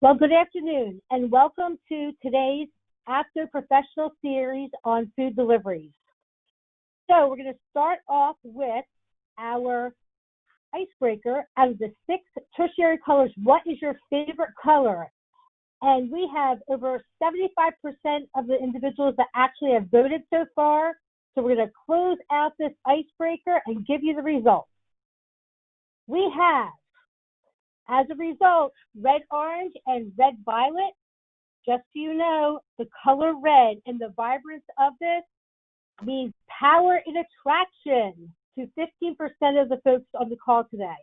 Well, good afternoon, and welcome to today's AFDO professional series on food deliveries. So we're going to start off with our icebreaker. Out of the 6 tertiary colors, what is your favorite color? And we have over 75% of the individuals that actually have voted so far. So we're going to close out this icebreaker and give you the results. We have, as a result, red, orange, and red, violet. Just so you know, the color red and the vibrance of this means power and attraction to 15% of the folks on the call today.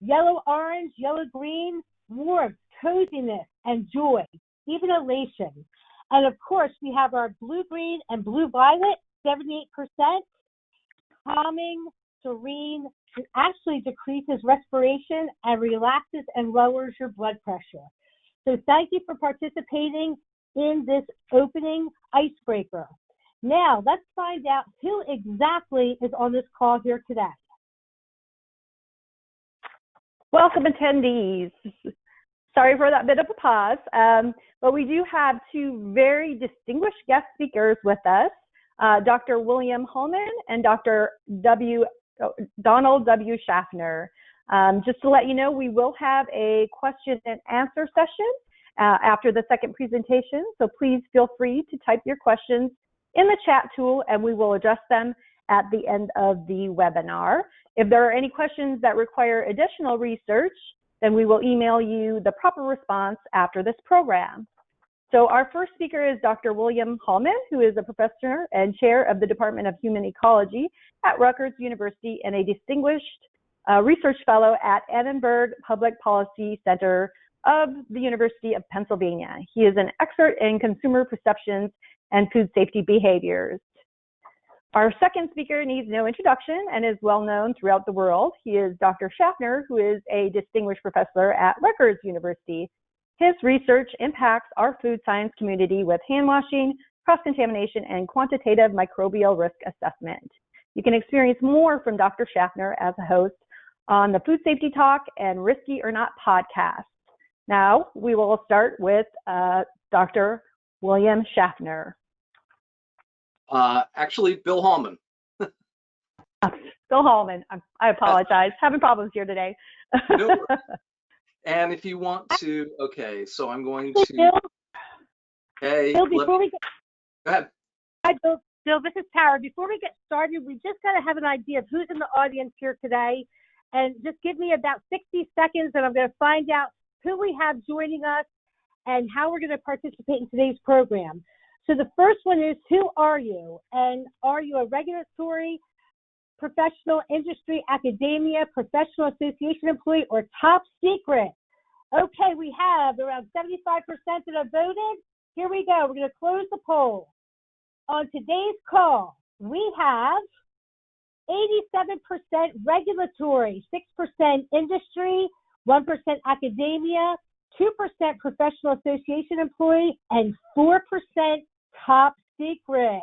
Yellow, orange, yellow, green, warmth, coziness, and joy, even elation. And of course, we have our blue, green, and blue, violet, 78%, calming, serene. It actually decreases respiration and relaxes and lowers your blood pressure. So thank you for participating in this opening icebreaker. Now, let's find out who exactly is on this call here today. Welcome, attendees. Sorry for that bit of a pause, but we do have 2 very distinguished guest speakers with us, Dr. William Holman and Dr. Donald W. Schaffner. Just to let you know, we will have a question and answer session after the second presentation, so please feel free to type your questions in the chat tool and we will address them at the end of the webinar. If there are any questions that require additional research, then we will email you the proper response after this program. So our first speaker is Dr. William Holman, who is a professor and chair of the Department of Human Ecology at Rutgers University and a distinguished research fellow at Annenberg Public Policy Center of the University of Pennsylvania. He is an expert in consumer perceptions and food safety behaviors. Our second speaker needs no introduction and is well known throughout the world. He is Dr. Schaffner, who is a distinguished professor at Rutgers University. His research impacts our food science community with hand washing, cross-contamination, and quantitative microbial risk assessment. You can experience more from Dr. Schaffner as a host on the Food Safety Talk and Risky or Not podcast. Now, we will start with Dr. William Schaffner. Actually, Bill Hallman. Bill Hallman. I apologize. Having problems here today. No. And if you want to, okay, so I'm going to. Hey, Bill, before we get, go ahead. Hi, Bill. Bill, this is Tara. Before we get started, we just got to have an idea of who's in the audience here today. And just give me about 60 seconds and I'm going to find out who we have joining us and how we're going to participate in today's program. So the first one is, who are you? And are you a regulatory, professional, industry, academia, professional association employee, or top secret? Okay, we have around 75% that have voted. Here we go. We're going to close the poll. On today's call, we have 87% regulatory, 6% industry, 1% academia, 2% professional association employee, and 4% top secret.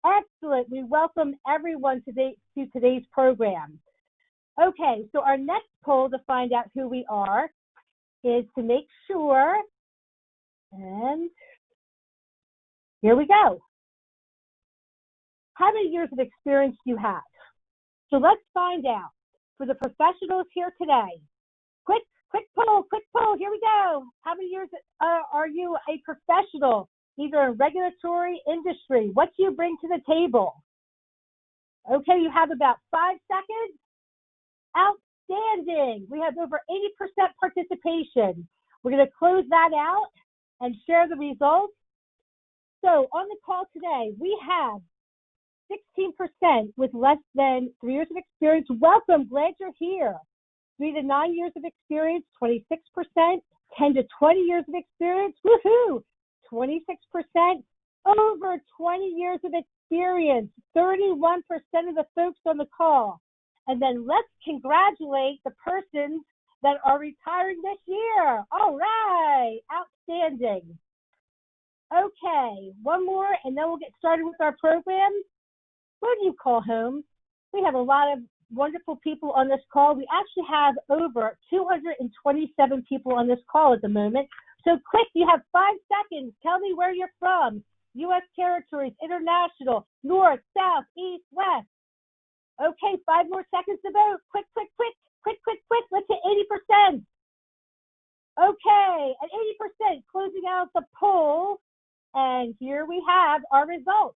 Excellent. We welcome everyone to today's program. Okay, so our next poll to find out who we are is to make sure, and here we go. How many years of experience do you have? So let's find out. For the professionals here today, quick poll, here we go. How many years are you a professional, either in regulatory, industry? What do you bring to the table? Okay, you have about 5 seconds. Outstanding. We have over 80% participation. We're going to close that out and share the results. So on the call today, we have 16% with less than 3 years of experience. Welcome, glad you're here. 3 to 9 years of experience, 26%. 10 to 20 years of experience, woohoo, 26%. Over 20 years of experience, 31% of the folks on the call. And then let's congratulate the persons that are retiring this year. All right, outstanding. Okay, one more and then we'll get started with our program. Where do you call home? We have a lot of wonderful people on this call. We actually have over 227 people on this call at the moment. So quick, you have 5 seconds. Tell me where you're from. U.S. territories, international, north, south, east, west. Okay, 5 more seconds to vote. Quick, quick, quick, quick, quick, quick. Let's hit 80%. Okay, at 80%, closing out the poll. And here we have our results.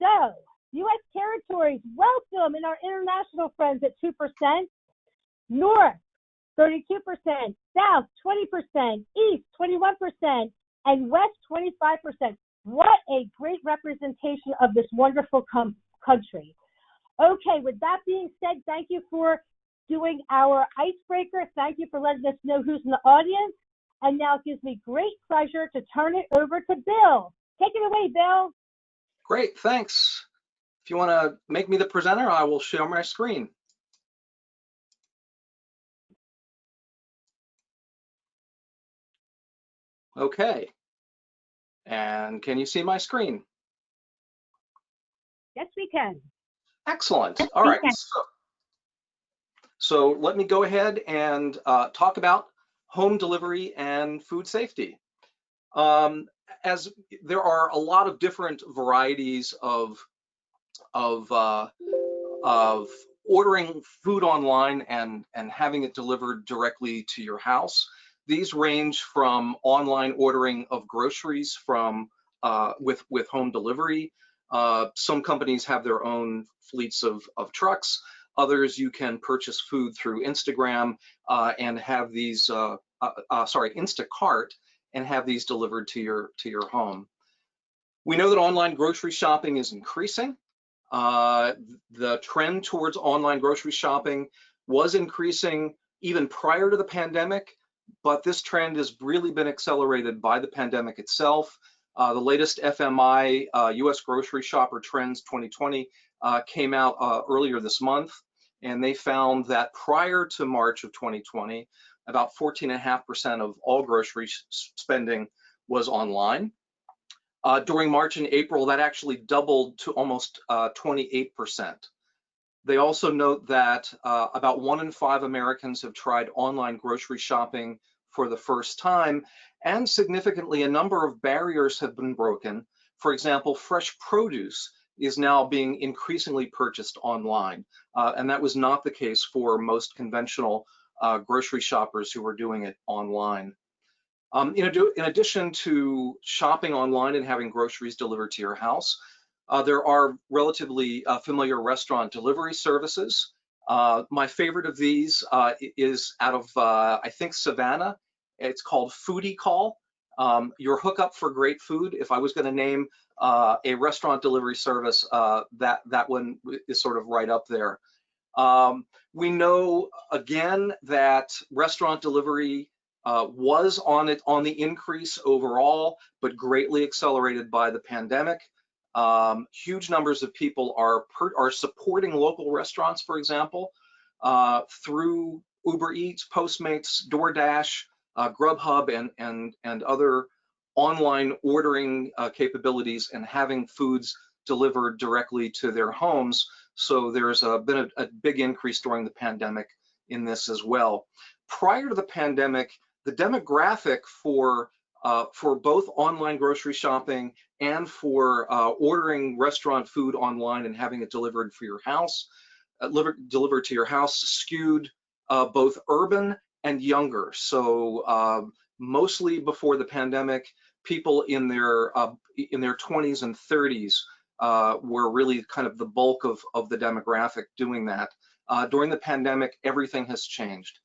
So, U.S. territories, welcome, and our international friends at 2%. North, 32%. South, 20%. East, 21%. And West, 25%. What a great representation of this wonderful country. Okay, with that being said, thank you for doing our icebreaker. Thank you for letting us know who's in the audience. And now it gives me great pleasure to turn it over to Bill. Take it away, Bill. Great, thanks. If you want to make me the presenter, I will share my screen. Okay. And can you see my screen? Yes, we can. Excellent. All right. So let me go ahead and talk about home delivery and food safety. As there are a lot of different varieties of ordering food online and having it delivered directly to your house. These range from online ordering of groceries from with home delivery. Some companies have their own fleets of trucks. Others, you can purchase food through Instagram and have these Instacart and have these delivered to your home. We know that online grocery shopping is increasing. The trend towards online grocery shopping was increasing even prior to the pandemic, but this trend has really been accelerated by the pandemic itself. The latest FMI US Grocery Shopper Trends 2020 came out earlier this month, and they found that prior to March of 2020, about 14.5% of all grocery spending was online. During March and April, that actually doubled to almost 28%. They also note that about 1 in 5 Americans have tried online grocery shopping for the first time, and significantly, a number of barriers have been broken. For example, fresh produce is now being increasingly purchased online, and that was not the case for most conventional grocery shoppers who were doing it online. In addition to shopping online and having groceries delivered to your house, there are relatively familiar restaurant delivery services. My favorite of these is out of, I think, Savannah. It's called Foodie Call. Your hookup for great food. If I was going to name a restaurant delivery service, that one is sort of right up there. We know, again, that restaurant delivery was on the increase overall, but greatly accelerated by the pandemic. Huge numbers of people are supporting local restaurants, for example, through Uber Eats, Postmates, DoorDash, Grubhub, and other online ordering capabilities, and having foods delivered directly to their homes. So there's been a big increase during the pandemic in this as well. Prior to the pandemic, the demographic for both online grocery shopping and for ordering restaurant food online and having it delivered for your house, delivered to your house, skewed both urban and younger. So mostly before the pandemic, people in their 20s and 30s were really kind of the bulk of the demographic doing that. During the pandemic, everything has changed.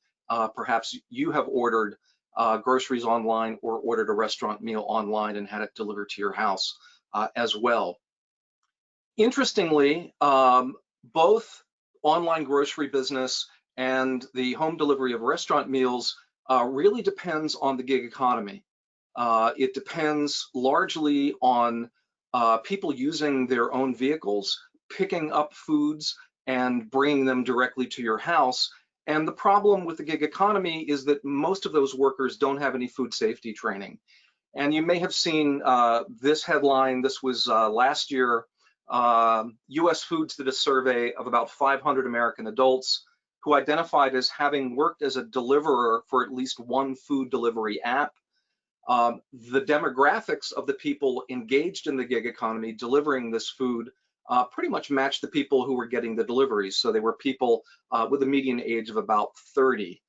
Perhaps you have ordered groceries online or ordered a restaurant meal online and had it delivered to your house as well. Interestingly, both online grocery business and the home delivery of restaurant meals really depends on the gig economy. It depends largely on people using their own vehicles, picking up foods and bringing them directly to your house. And the problem with the gig economy is that most of those workers don't have any food safety training. And you may have seen this headline. This was last year US Foods did a survey of about 500 American adults who identified as having worked as a deliverer for at least one food delivery app. The demographics of the people engaged in the gig economy delivering this food pretty much matched the people who were getting the deliveries. So they were people with a median age of about 30.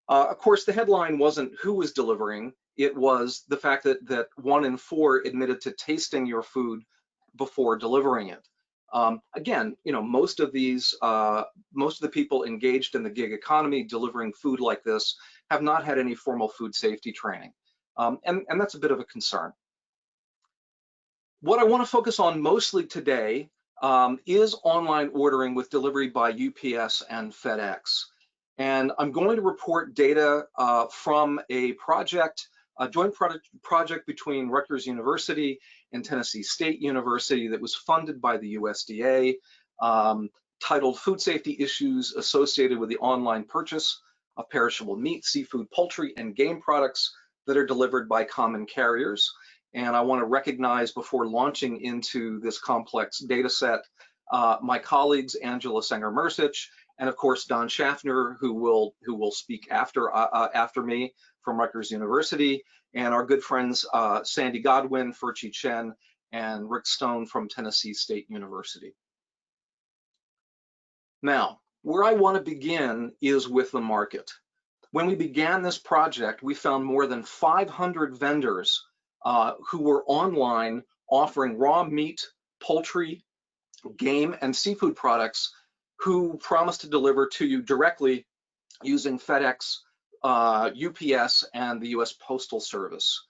Of course, the headline wasn't who was delivering. It was the fact that 1 in 4 admitted to tasting your food before delivering it. Again, most of the people engaged in the gig economy delivering food like this have not had any formal food safety training. And that's a bit of a concern. What I want to focus on mostly today is online ordering with delivery by UPS and FedEx. And I'm going to report data from a joint project between Rutgers University and Tennessee State University that was funded by the USDA, titled Food Safety Issues Associated with the Online Purchase of Perishable Meat, Seafood, Poultry, and Game Products that are delivered by common carriers. And I want to recognize, before launching into this complex data set, my colleagues Angela Sanger-Mersich and of course Don Schaffner, who will speak after me from Rutgers University, and our good friends Sandy Godwin, Furchi Chen, and Rick Stone from Tennessee State University. Now, where I want to begin is with the market. When we began this project, we found more than 500 vendors who were online offering raw meat, poultry, game, and seafood products who promised to deliver to you directly using FedEx, UPS, and the US Postal Service.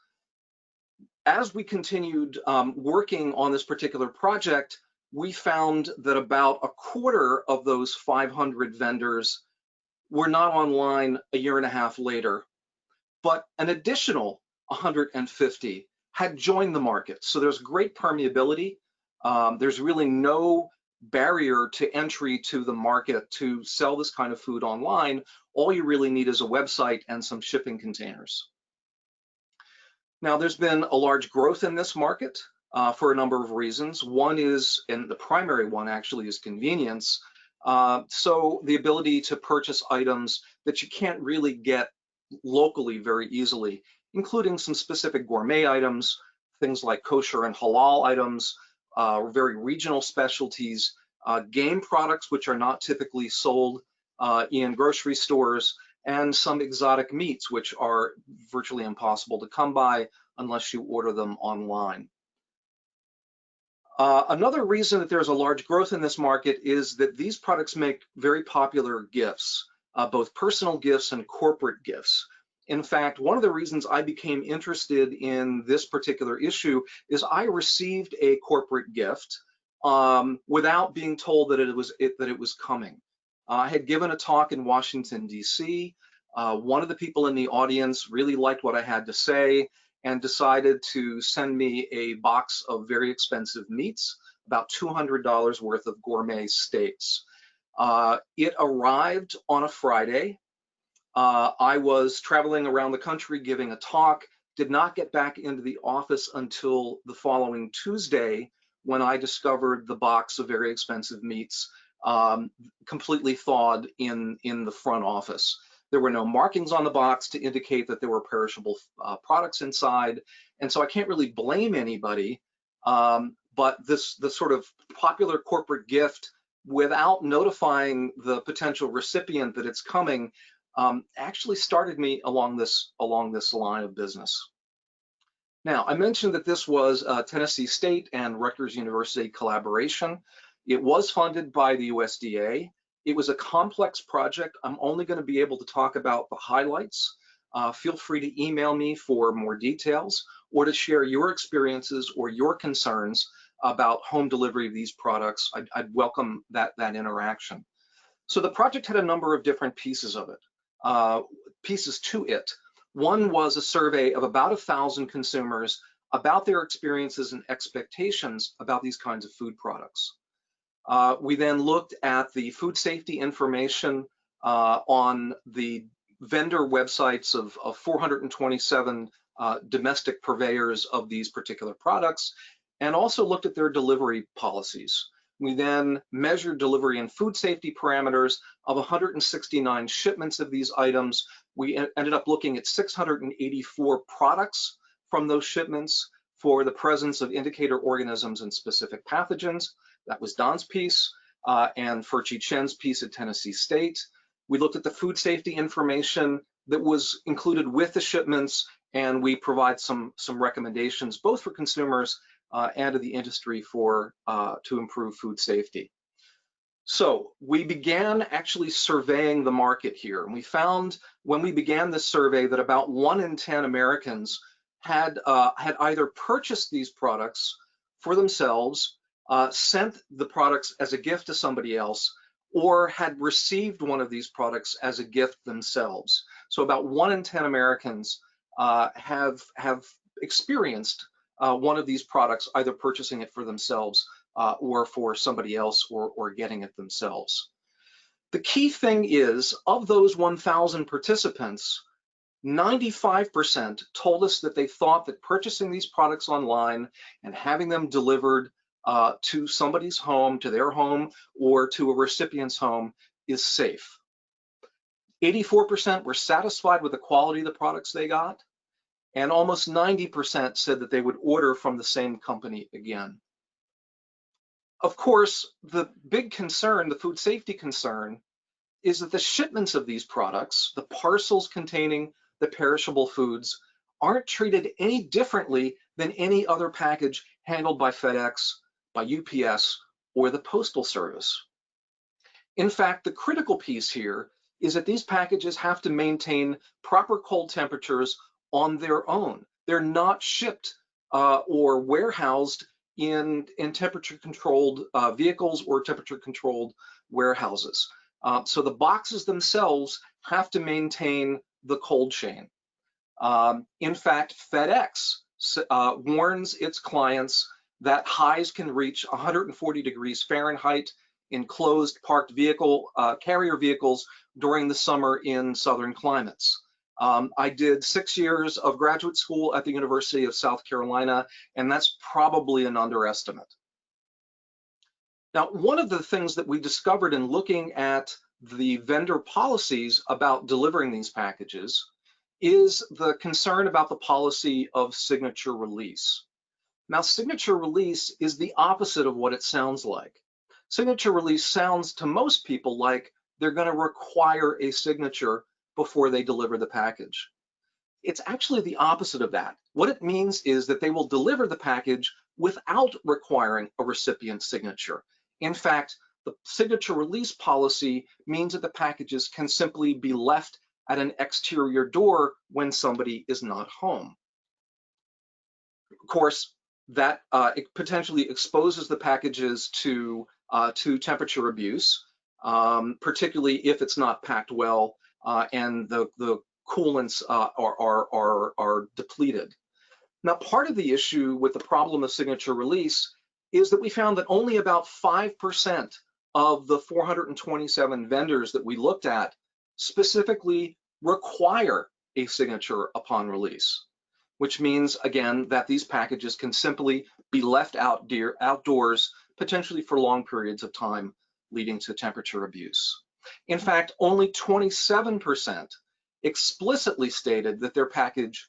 As we continued working on this particular project, we found that about a quarter of those 500 vendors were not online a year and a half later, but an additional 150 had joined the market. So there's great permeability. There's really no barrier to entry to the market to sell this kind of food online. All you really need is a website and some shipping containers. Now, there's been a large growth in this market for a number of reasons. One is, and the primary one actually, is convenience. So the ability to purchase items that you can't really get locally very easily, including some specific gourmet items, things like kosher and halal items, very regional specialties, game products which are not typically sold in grocery stores, and some exotic meats which are virtually impossible to come by unless you order them online. Another reason that there's a large growth in this market is that these products make very popular gifts, both personal gifts and corporate gifts. In fact, one of the reasons I became interested in this particular issue is I received a corporate gift without being told that it was coming. I had given a talk in Washington, D.C. One of the people in the audience really liked what I had to say and decided to send me a box of very expensive meats, about $200 worth of gourmet steaks. It arrived on a Friday. I was traveling around the country giving a talk, did not get back into the office until the following Tuesday, when I discovered the box of very expensive meats completely thawed in the front office. There were no markings on the box to indicate that there were perishable products inside, and so I can't really blame anybody. But the sort of popular corporate gift, without notifying the potential recipient that it's coming, actually started me along this line of business. Now, I mentioned that this was a Tennessee State and Rutgers University collaboration. It was funded by the USDA. It was a complex project. I'm only going to be able to talk about the highlights. Feel free to email me for more details or to share your experiences or your concerns about home delivery of these products. I'd welcome that interaction. So the project had a number of different pieces of it, pieces to it. One was a survey of about 1,000 consumers about their experiences and expectations about these kinds of food products. We then looked at the food safety information on the vendor websites of 427 domestic purveyors of these particular products, and also looked at their delivery policies. We then measured delivery and food safety parameters of 169 shipments of these items. We ended up looking at 684 products from those shipments for the presence of indicator organisms and specific pathogens. That was Don's piece, and Furchi Chen's piece at Tennessee State. We looked at the food safety information that was included with the shipments, and we provide some recommendations both for consumers and to the industry for to improve food safety. So we began actually surveying the market here, and we found when we began this survey that about 1 in 10 Americans had either purchased these products for themselves, sent the products as a gift to somebody else, or had received one of these products as a gift themselves. So about 1 in 10 Americans have experienced one of these products, either purchasing it for themselves or for somebody else, or getting it themselves. The key thing is, of those 1,000 participants, 95% told us that they thought that purchasing these products online and having them delivered to somebody's home, to their home, or to a recipient's home is safe. 84% were satisfied with the quality of the products they got, and almost 90% said that they would order from the same company again. Of course, the big concern, the food safety concern, is that the shipments of these products, the parcels containing the perishable foods, aren't treated any differently than any other package handled by FedEx, by UPS, or the Postal Service. In fact, the critical piece here is that these packages have to maintain proper cold temperatures on their own. They're not shipped or warehoused in temperature-controlled vehicles or temperature-controlled warehouses. So the boxes themselves have to maintain the cold chain. In fact, FedEx warns its clients that highs can reach 140 degrees Fahrenheit in closed parked vehicle carrier vehicles during the summer in southern climates. I did 6 years of graduate school at the University of South Carolina, and that's probably an underestimate. Now, one of the things that we discovered in looking at the vendor policies about delivering these packages is the concern about the policy of signature release. Now, signature release is the opposite of what it sounds like. Signature release sounds to most people like they're going to require a signature before they deliver the package. It's actually the opposite of that. What it means is that they will deliver the package without requiring a recipient signature. In fact, the signature release policy means that the packages can simply be left at an exterior door when somebody is not home. Of course, that it potentially exposes the packages to temperature abuse, particularly if it's not packed well and the coolants are depleted. Now, part of the issue with the problem of signature release is that we found that only about 5% of the 427 vendors that we looked at specifically require a signature upon release, which means, again, that these packages can simply be left outdoors, potentially for long periods of time, leading to temperature abuse. In fact, only 27% explicitly stated that their package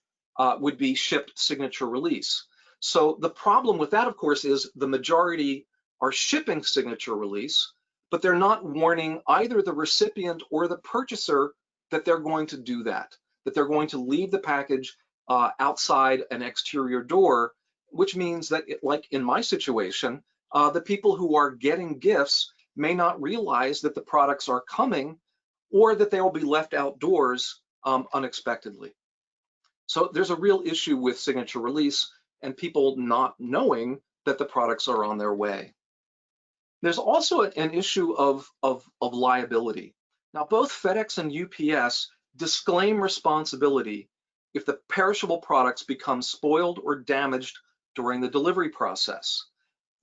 would be shipped signature release. So the problem with that, of course, is the majority are shipping signature release, but they're not warning either the recipient or the purchaser that they're going to do that they're going to leave the package outside an exterior door, which means that, like in my situation, the people who are getting gifts may not realize that the products are coming or that they will be left outdoors unexpectedly. So there's a real issue with signature release and people not knowing that the products are on their way. There's also an issue of liability. Now, both FedEx and UPS disclaim responsibility if the perishable products become spoiled or damaged during the delivery process.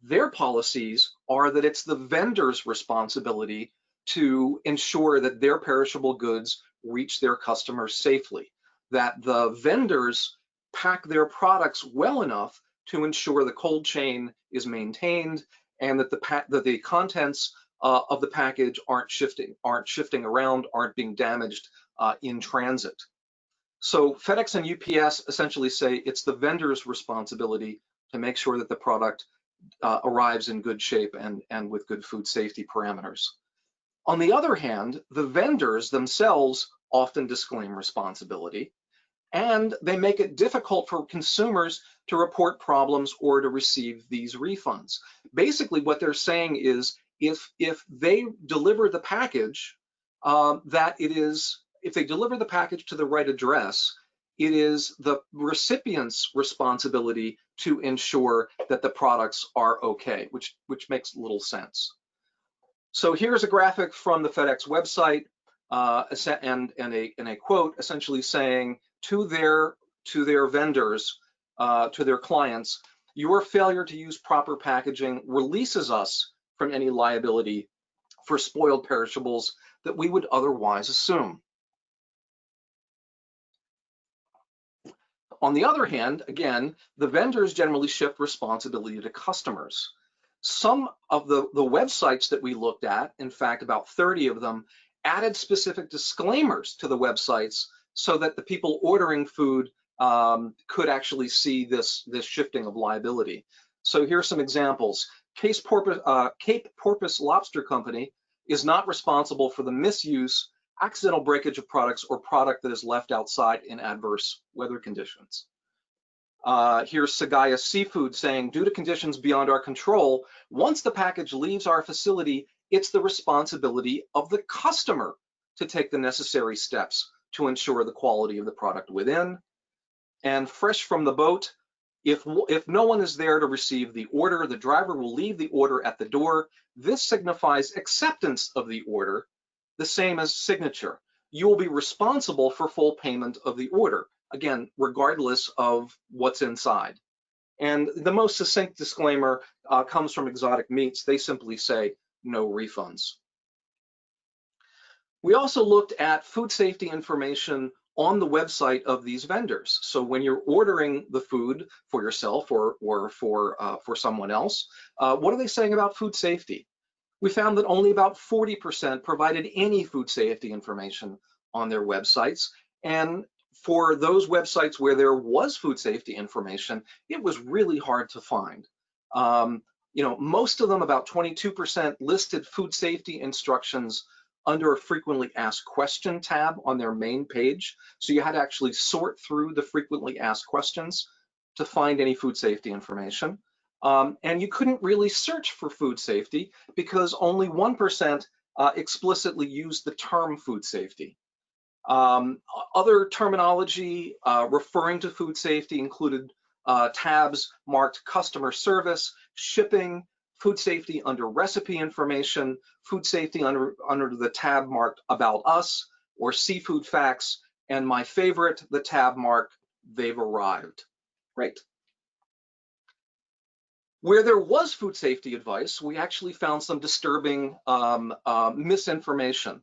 Their policies are that it's the vendor's responsibility to ensure that their perishable goods reach their customers safely, that the vendors pack their products well enough to ensure the cold chain is maintained and that the contents of the package aren't shifting around, aren't being damaged in transit. So FedEx and UPS essentially say it's the vendor's responsibility to make sure that the product arrives in good shape and with good food safety parameters. On the other hand, the vendors themselves often disclaim responsibility, and they make it difficult for consumers to report problems or to receive these refunds. Basically, what they're saying is if they deliver the package, if they deliver the package to the right address, it is the recipient's responsibility to ensure that the products are okay, which makes little sense. So here's a graphic from the FedEx website and a quote essentially saying to their vendors, to their clients, your failure to use proper packaging releases us from any liability for spoiled perishables that we would otherwise assume. On the other hand, again, the vendors generally shift responsibility to customers. Some of the websites that we looked at, in fact, about 30 of them, added specific disclaimers to the websites so that the people ordering food could actually see this shifting of liability. So here's some examples. Cape Porpoise Lobster Company is not responsible for the misuse, accidental breakage of products, or product that is left outside in adverse weather conditions. Here's Sagaya Seafood saying, due to conditions beyond our control, once the package leaves our facility, it's the responsibility of the customer to take the necessary steps to ensure the quality of the product within. And Fresh from the Boat, if no one is there to receive the order, the driver will leave the order at the door. This signifies acceptance of the order, the same as signature. You will be responsible for full payment of the order, again, regardless of what's inside. And the most succinct disclaimer comes from Exotic Meats. They simply say no refunds. We also looked at food safety information on the website of these vendors. So when you're ordering the food for yourself or for someone else, what are they saying about food safety? We found that only about 40% provided any food safety information on their websites. And for those websites where there was food safety information, it was really hard to find. Most of them, about 22%, listed food safety instructions under a frequently asked question tab on their main page. So you had to actually sort through the frequently asked questions to find any food safety information. And you couldn't really search for food safety because only 1% explicitly used the term food safety. Other terminology referring to food safety included tabs marked customer service, shipping, food safety under recipe information, food safety under the tab marked about us, or seafood facts, and my favorite, the tab marked they've arrived. Great. Where there was food safety advice, we actually found some disturbing misinformation.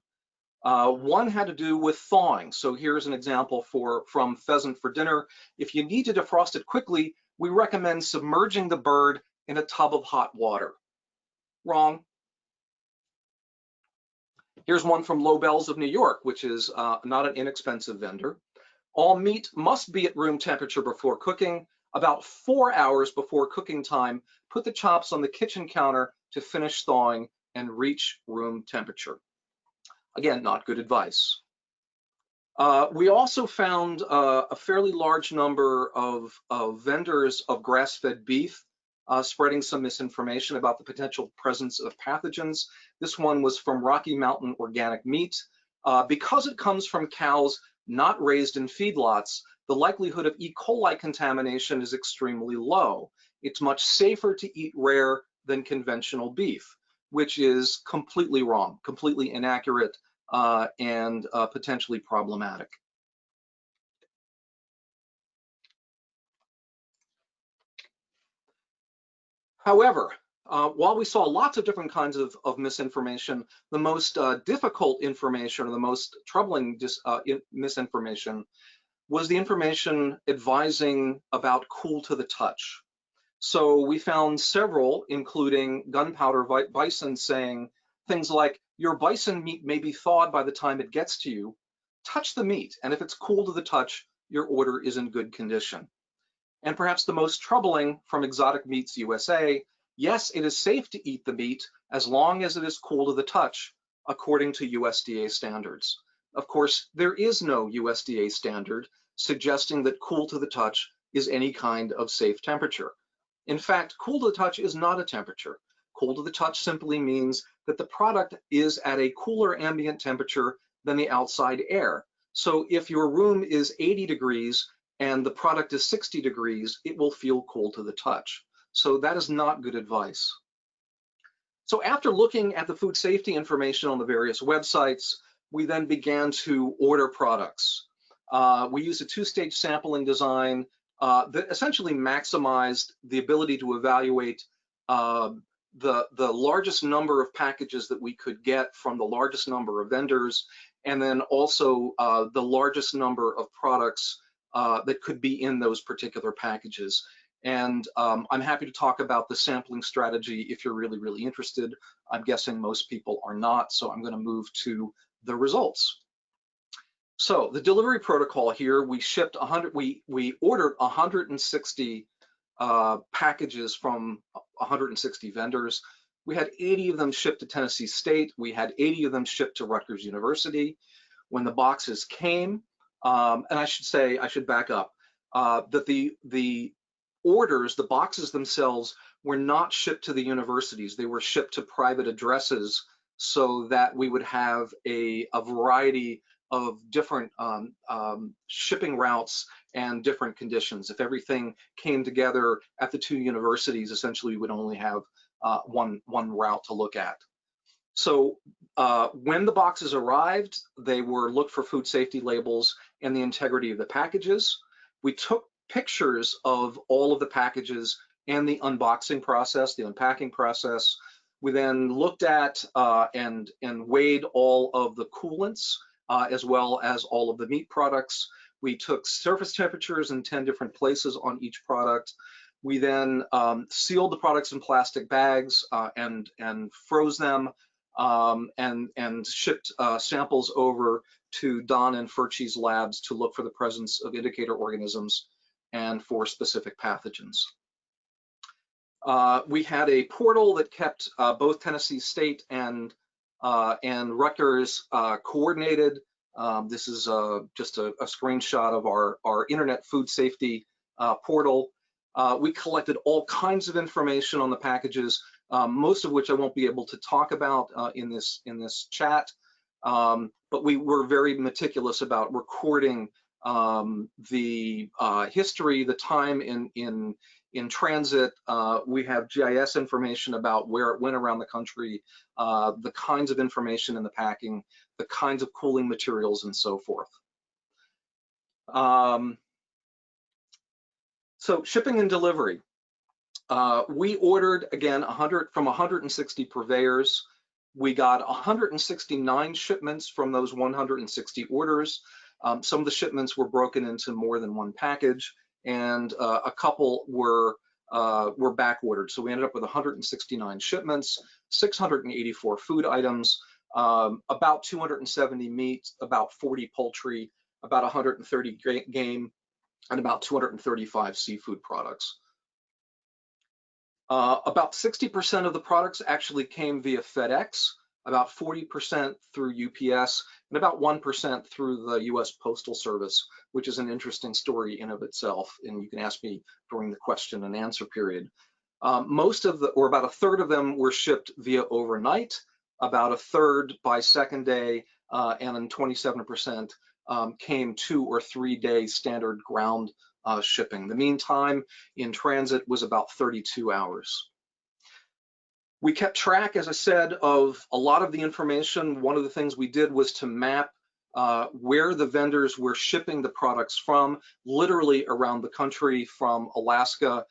One had to do with thawing. So here's an example from Pheasant for Dinner. If you need to defrost it quickly, we recommend submerging the bird in a tub of hot water. Wrong. Here's one from Lobel's of New York, which is not an inexpensive vendor. All meat must be at room temperature before cooking. About 4 hours before cooking time, put the chops on the kitchen counter to finish thawing and reach room temperature. Again, not good advice. We also found a fairly large number of vendors of grass-fed beef spreading some misinformation about the potential presence of pathogens. This one was from Rocky Mountain Organic Meat. Because it comes from cows not raised in feedlots, the likelihood of E. coli contamination is extremely low. It's much safer to eat rare than conventional beef, which is completely wrong, completely inaccurate, and potentially problematic. However, while we saw lots of different kinds of misinformation, the most difficult information or the most troubling misinformation was the information advising about cool to the touch. So we found several, including Gunpowder Bison, saying things like, your bison meat may be thawed by the time it gets to you. Touch the meat, and if it's cool to the touch, your order is in good condition. And perhaps the most troubling from Exotic Meats USA, yes, it is safe to eat the meat as long as it is cool to the touch, according to USDA standards. Of course, there is no USDA standard suggesting that cool to the touch is any kind of safe temperature. In fact, cool to the touch is not a temperature. Cool to the touch simply means that the product is at a cooler ambient temperature than the outside air. So if your room is 80 degrees and the product is 60 degrees, it will feel cool to the touch. So that is not good advice. So after looking at the food safety information on the various websites, we then began to order products. We used a two-stage sampling design that essentially maximized the ability to evaluate the largest number of packages that we could get from the largest number of vendors, and then also the largest number of products that could be in those particular packages. And I'm happy to talk about the sampling strategy if you're really, really interested. I'm guessing most people are not, so I'm going to move to the results. So the delivery protocol here, we shipped 100, we ordered 160 packages from 160 vendors. We had 80 of them shipped to Tennessee State. We had 80 of them shipped to Rutgers University. When the boxes came, and I should back up, that the orders, the boxes themselves, were not shipped to the universities. They were shipped to private addresses so that we would have a variety of different shipping routes and different conditions. If everything came together at the two universities, essentially we would only have one route to look at. So when the boxes arrived, they were looked for food safety labels and the integrity of the packages. We took pictures of all of the packages and the unboxing process, the unpacking process. We then looked at and weighed all of the coolants as well as all of the meat products. We took surface temperatures in 10 different places on each product. We then sealed the products in plastic bags and froze them and shipped samples over to Don and Furchy's labs to look for the presence of indicator organisms and for specific pathogens. We had a portal that kept both Tennessee State and Rutgers coordinated. This is just a screenshot of our internet food safety portal. We collected all kinds of information on the packages, most of which I won't be able to talk about in this chat, but we were very meticulous about recording the history, the time in transit. We have GIS information about where it went around the country, the kinds of information in the packing, the kinds of cooling materials, and so forth. So shipping and delivery. We ordered, again, 100 from 160 purveyors. We got 169 shipments from those 160 orders. Some of the shipments were broken into more than one package, and a couple were back ordered. So we ended up with 169 shipments, 684 food items, about 270 meat, about 40 poultry, about 130 game, and about 235 seafood products. About 60% of the products actually came via FedEx, about 40% through UPS, and about 1% through the US Postal Service, which is an interesting story in of itself, and you can ask me during the question and answer period. Most of or about a third of them were shipped via overnight, about a third by second day, and then 27% came 2 or 3 day standard ground shipping. The mean time in transit was about 32 hours. We kept track, as I said, of a lot of the information. One of the things we did was to map where the vendors were shipping the products from, literally around the country, from Alaska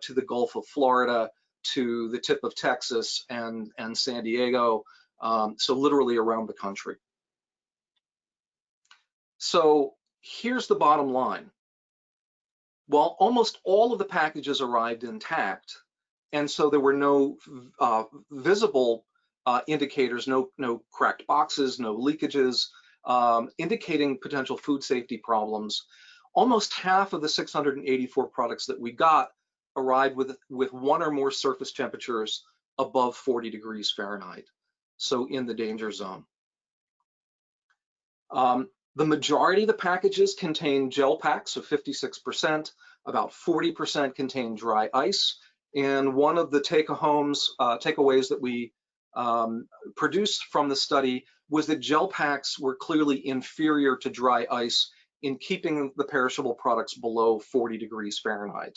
to the Gulf of Florida to the tip of Texas and San Diego, so literally around the country. So here's the bottom line. Well, almost all of the packages arrived intact, and so there were no visible indicators, no cracked boxes, no leakages, indicating potential food safety problems. Almost half of the 684 products that we got arrived with one or more surface temperatures above 40 degrees Fahrenheit, so in the danger zone. The majority of the packages contain gel packs of 56%, about 40% contain dry ice, and one of the takeaways that we produced from the study was that gel packs were clearly inferior to dry ice in keeping the perishable products below 40 degrees Fahrenheit.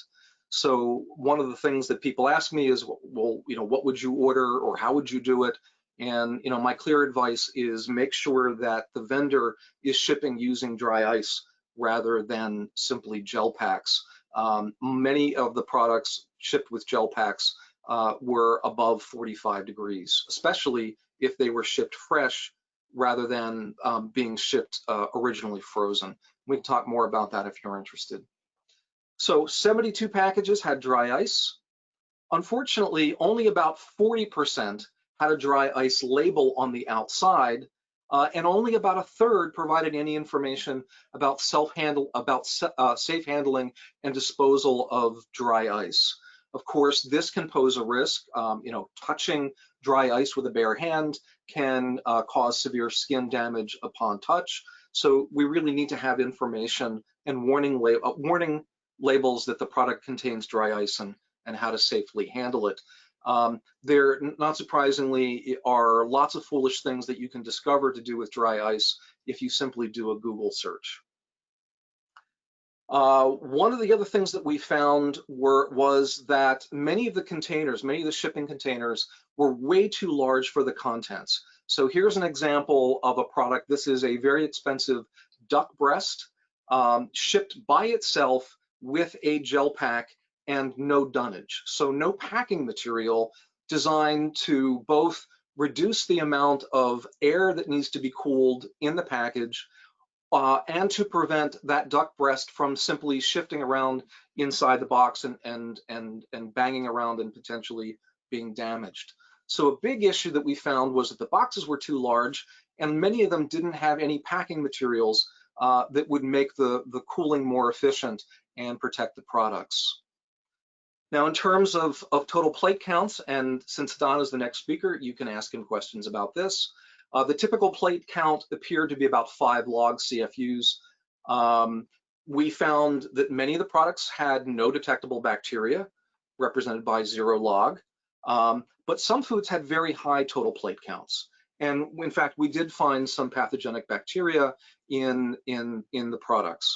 So one of the things that people ask me is, well, what would you order or how would you do it? And my clear advice is make sure that the vendor is shipping using dry ice rather than simply gel packs. Many of the products shipped with gel packs were above 45 degrees, especially if they were shipped fresh rather than being shipped originally frozen. We can talk more about that if you're interested. So 72 packages had dry ice. Unfortunately, only about 40% had a dry ice label on the outside, and only about a third provided any information about safe handling and disposal of dry ice. Of course, this can pose a risk. Touching dry ice with a bare hand can cause severe skin damage upon touch. So we really need to have information and warning labels that the product contains dry ice and how to safely handle it. There, not surprisingly, are lots of foolish things that you can discover to do with dry ice if you simply do a Google search. One of the other things that we found was that many of the shipping containers were way too large for the contents. So here's an example of a product. This is a very expensive duck breast shipped by itself with a gel pack and no dunnage. So no packing material designed to both reduce the amount of air that needs to be cooled in the package and to prevent that duck breast from simply shifting around inside the box and banging around and potentially being damaged. So a big issue that we found was that the boxes were too large and many of them didn't have any packing materials that would make the cooling more efficient and protect the products. Now, in terms of total plate counts, and since Don is the next speaker, you can ask him questions about this. The typical plate count appeared to be about 5 log CFUs. We found that many of the products had no detectable bacteria, represented by 0 log, but some foods had very high total plate counts. And in fact, we did find some pathogenic bacteria in the products.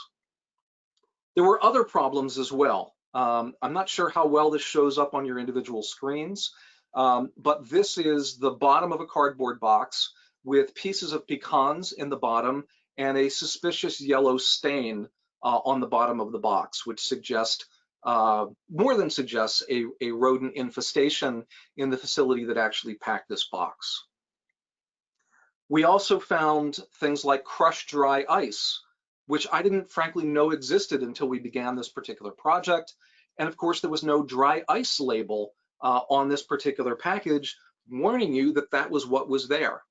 There were other problems as well. I'm not sure how well this shows up on your individual screens, but this is the bottom of a cardboard box with pieces of pecans in the bottom and a suspicious yellow stain on the bottom of the box, which more than suggests a rodent infestation in the facility that actually packed this box. We also found things like crushed dry ice, which I didn't frankly know existed until we began this particular project. And of course, there was no dry ice label on this particular package warning you that that was what was there.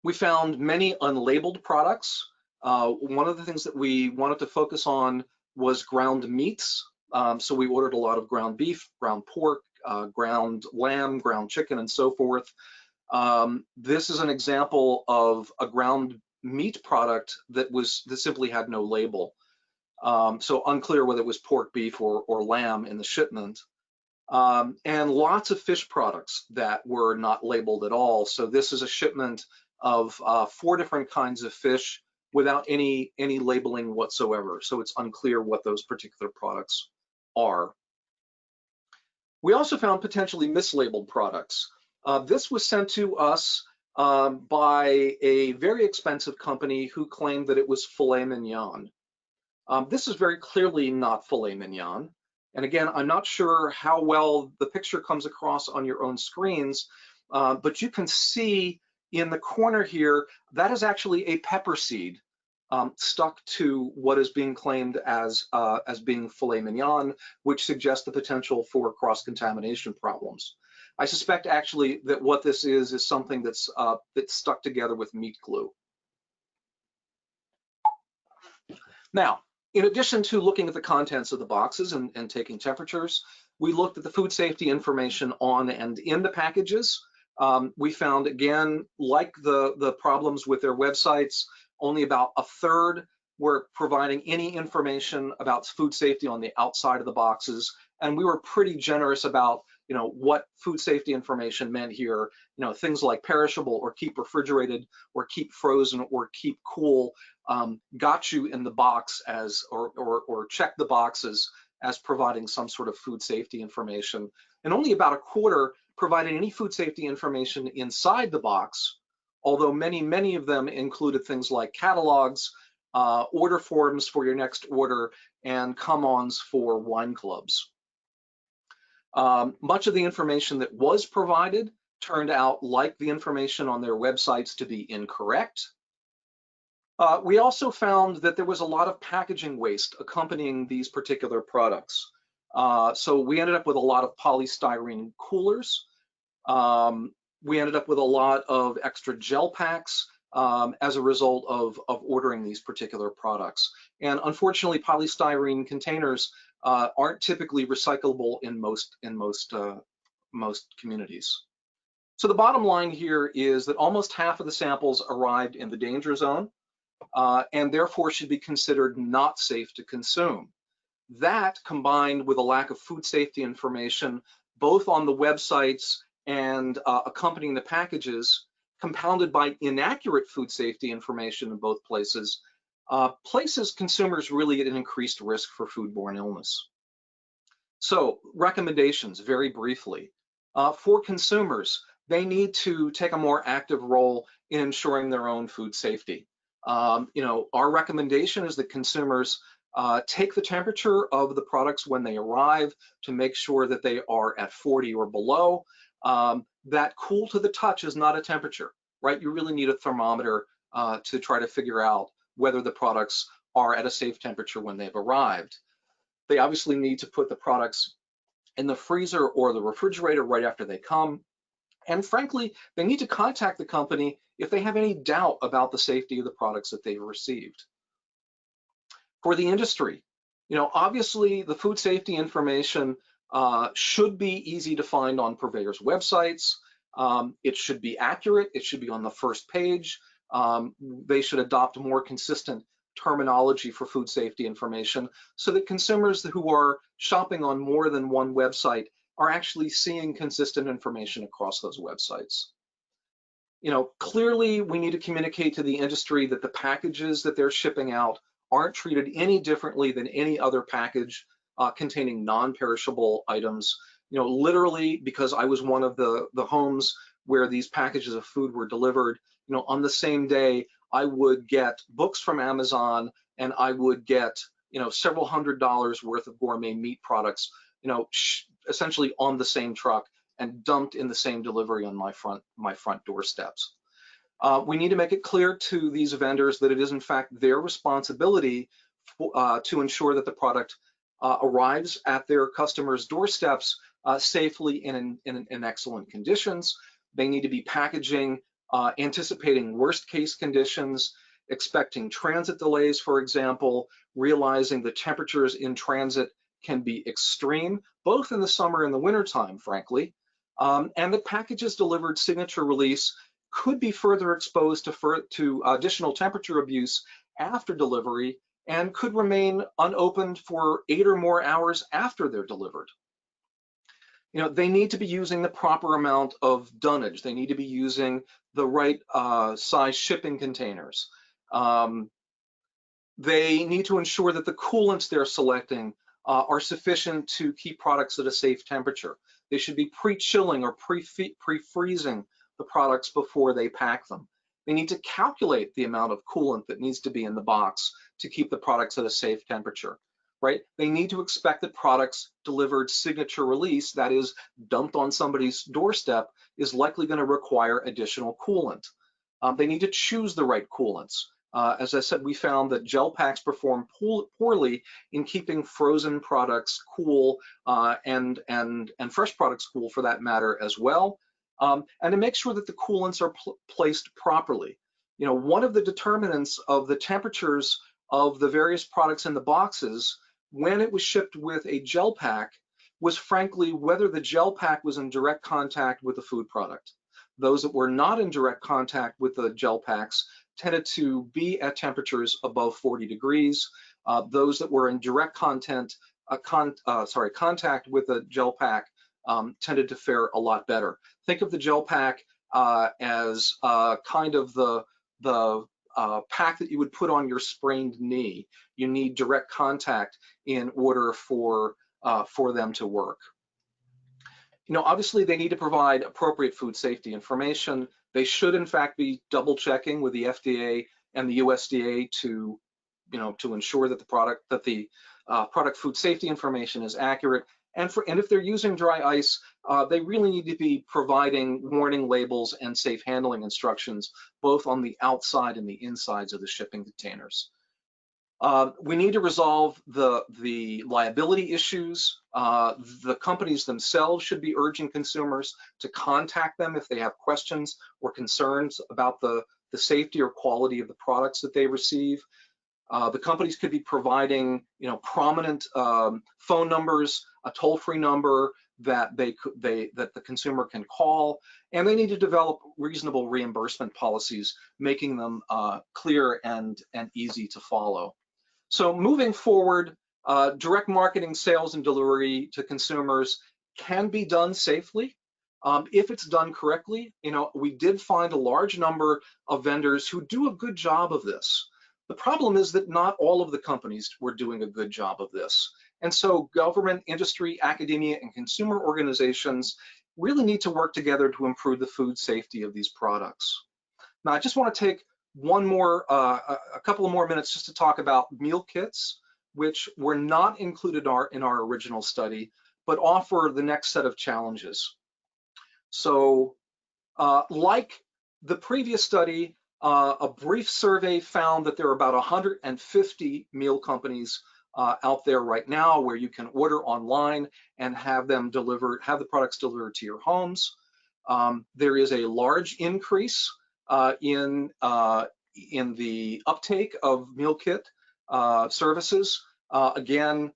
We found many unlabeled products. One of the things that we wanted to focus on was ground meats. So we ordered a lot of ground beef, ground pork, ground lamb, ground chicken, and so forth. This is an example of a ground meat product that simply had no label. So unclear whether it was pork, beef, or lamb in the shipment. And lots of fish products that were not labeled at all. So this is a shipment of 4 different kinds of fish without any labeling whatsoever. So it's unclear what those particular products are. We also found potentially mislabeled products. This was sent to us by a very expensive company who claimed that it was filet mignon. This is very clearly not filet mignon. And again, I'm not sure how well the picture comes across on your own screens, but you can see in the corner here, that is actually a pepper seed. stuck to what is being claimed as being filet mignon, which suggests the potential for cross-contamination problems. I suspect actually that what this is something that's stuck together with meat glue. Now, in addition to looking at the contents of the boxes and taking temperatures, we looked at the food safety information on and in the packages. We found, again, like the problems with their websites, only about a third were providing any information about food safety on the outside of the boxes. And we were pretty generous about, what food safety information meant here. Things like perishable or keep refrigerated or keep frozen or keep cool got you in the box as, or check the boxes as providing some sort of food safety information. And only about a quarter provided any food safety information inside the box, although many of them included things like catalogs, order forms for your next order, and come-ons for wine clubs. Much of the information that was provided turned out, like the information on their websites, to be incorrect. We also found that there was a lot of packaging waste accompanying these particular products. So we ended up with a lot of polystyrene coolers. We ended up with a lot of extra gel packs as a result of ordering these particular products. And unfortunately, polystyrene containers aren't typically recyclable in most communities. So the bottom line here is that almost half of the samples arrived in the danger zone and therefore should be considered not safe to consume. That, combined with a lack of food safety information, both on the websites and accompanying the packages, compounded by inaccurate food safety information in both places, places consumers really at an increased risk for foodborne illness. So, recommendations, very briefly. For consumers, they need to take a more active role in ensuring their own food safety. Our recommendation is that consumers take the temperature of the products when they arrive to make sure that they are at 40 or below. That cool to the touch is not a temperature, right? You really need a thermometer to try to figure out whether the products are at a safe temperature when they've arrived. They obviously need to put the products in the freezer or the refrigerator right after they come. And frankly, they need to contact the company if they have any doubt about the safety of the products that they've received. For the industry, obviously the food safety information should be easy to find on purveyors' websites. It should be accurate. It should be on the first page. They should adopt more consistent terminology for food safety information so that consumers who are shopping on more than one website are actually seeing consistent information across those websites. Clearly we need to communicate to the industry that the packages that they're shipping out aren't treated any differently than any other package containing non-perishable items. Literally, because I was one of the homes where these packages of food were delivered, on the same day, I would get books from Amazon and I would get, several $100s worth of gourmet meat products, essentially on the same truck and dumped in the same delivery on my front doorsteps. We need to make it clear to these vendors that it is in fact their responsibility to ensure that the product arrives at their customers' doorsteps safely and in excellent conditions. They need to be packaging, anticipating worst case conditions, expecting transit delays, for example, realizing the temperatures in transit can be extreme, both in the summer and the wintertime, frankly, and the packages delivered signature release could be further exposed to additional temperature abuse after delivery and could remain unopened for 8 or more hours after they're delivered. They need to be using the proper amount of dunnage. They need to be using the right size shipping containers. They need to ensure that the coolants they're selecting are sufficient to keep products at a safe temperature. They should be pre-chilling or pre-freezing the products before they pack them. They need to calculate the amount of coolant that needs to be in the box to keep the products at a safe temperature, right? They need to expect that products delivered signature release, that is dumped on somebody's doorstep, is likely going to require additional coolant. They need to choose the right coolants. As I said, we found that gel packs perform poorly in keeping frozen products cool and fresh products cool for that matter as well, and to make sure that the coolants are placed properly. You know, one of the determinants of the temperatures of the various products in the boxes when it was shipped with a gel pack was frankly whether the gel pack was in direct contact with the food product. Those that were not in direct contact with the gel packs tended to be at temperatures above 40 degrees. Those that were in direct contact with the gel pack tended to fare a lot better. Think of the gel pack as kind of the pack that you would put on your sprained knee. You need direct contact in order for them to work. You know, obviously they need to provide appropriate food safety information. They should in fact be double checking with the FDA and the USDA to, you know, to ensure that the product food safety information is accurate. And if they're using dry ice, they really need to be providing warning labels and safe handling instructions, both on the outside and the insides of the shipping containers. We need to resolve the liability issues. The companies themselves should be urging consumers to contact them if they have questions or concerns about the safety or quality of the products that they receive. The companies could be providing, you know, prominent phone numbers, a toll-free number that that the consumer can call, and they need to develop reasonable reimbursement policies, making them clear and easy to follow. So moving forward, direct marketing, sales, and delivery to consumers can be done safely if it's done correctly. You know, we did find a large number of vendors who do a good job of this. The problem is that not all of the companies were doing a good job of this. And so government, industry, academia, and consumer organizations really need to work together to improve the food safety of these products. Now, I just want to take a couple of more minutes just to talk about meal kits, which were not included in our original study, but offer the next set of challenges. So like the previous study, a brief survey found that there are about 150 meal companies out there right now where you can order online and have the products delivered to your homes. There is a large increase in the uptake of meal kit services. Again,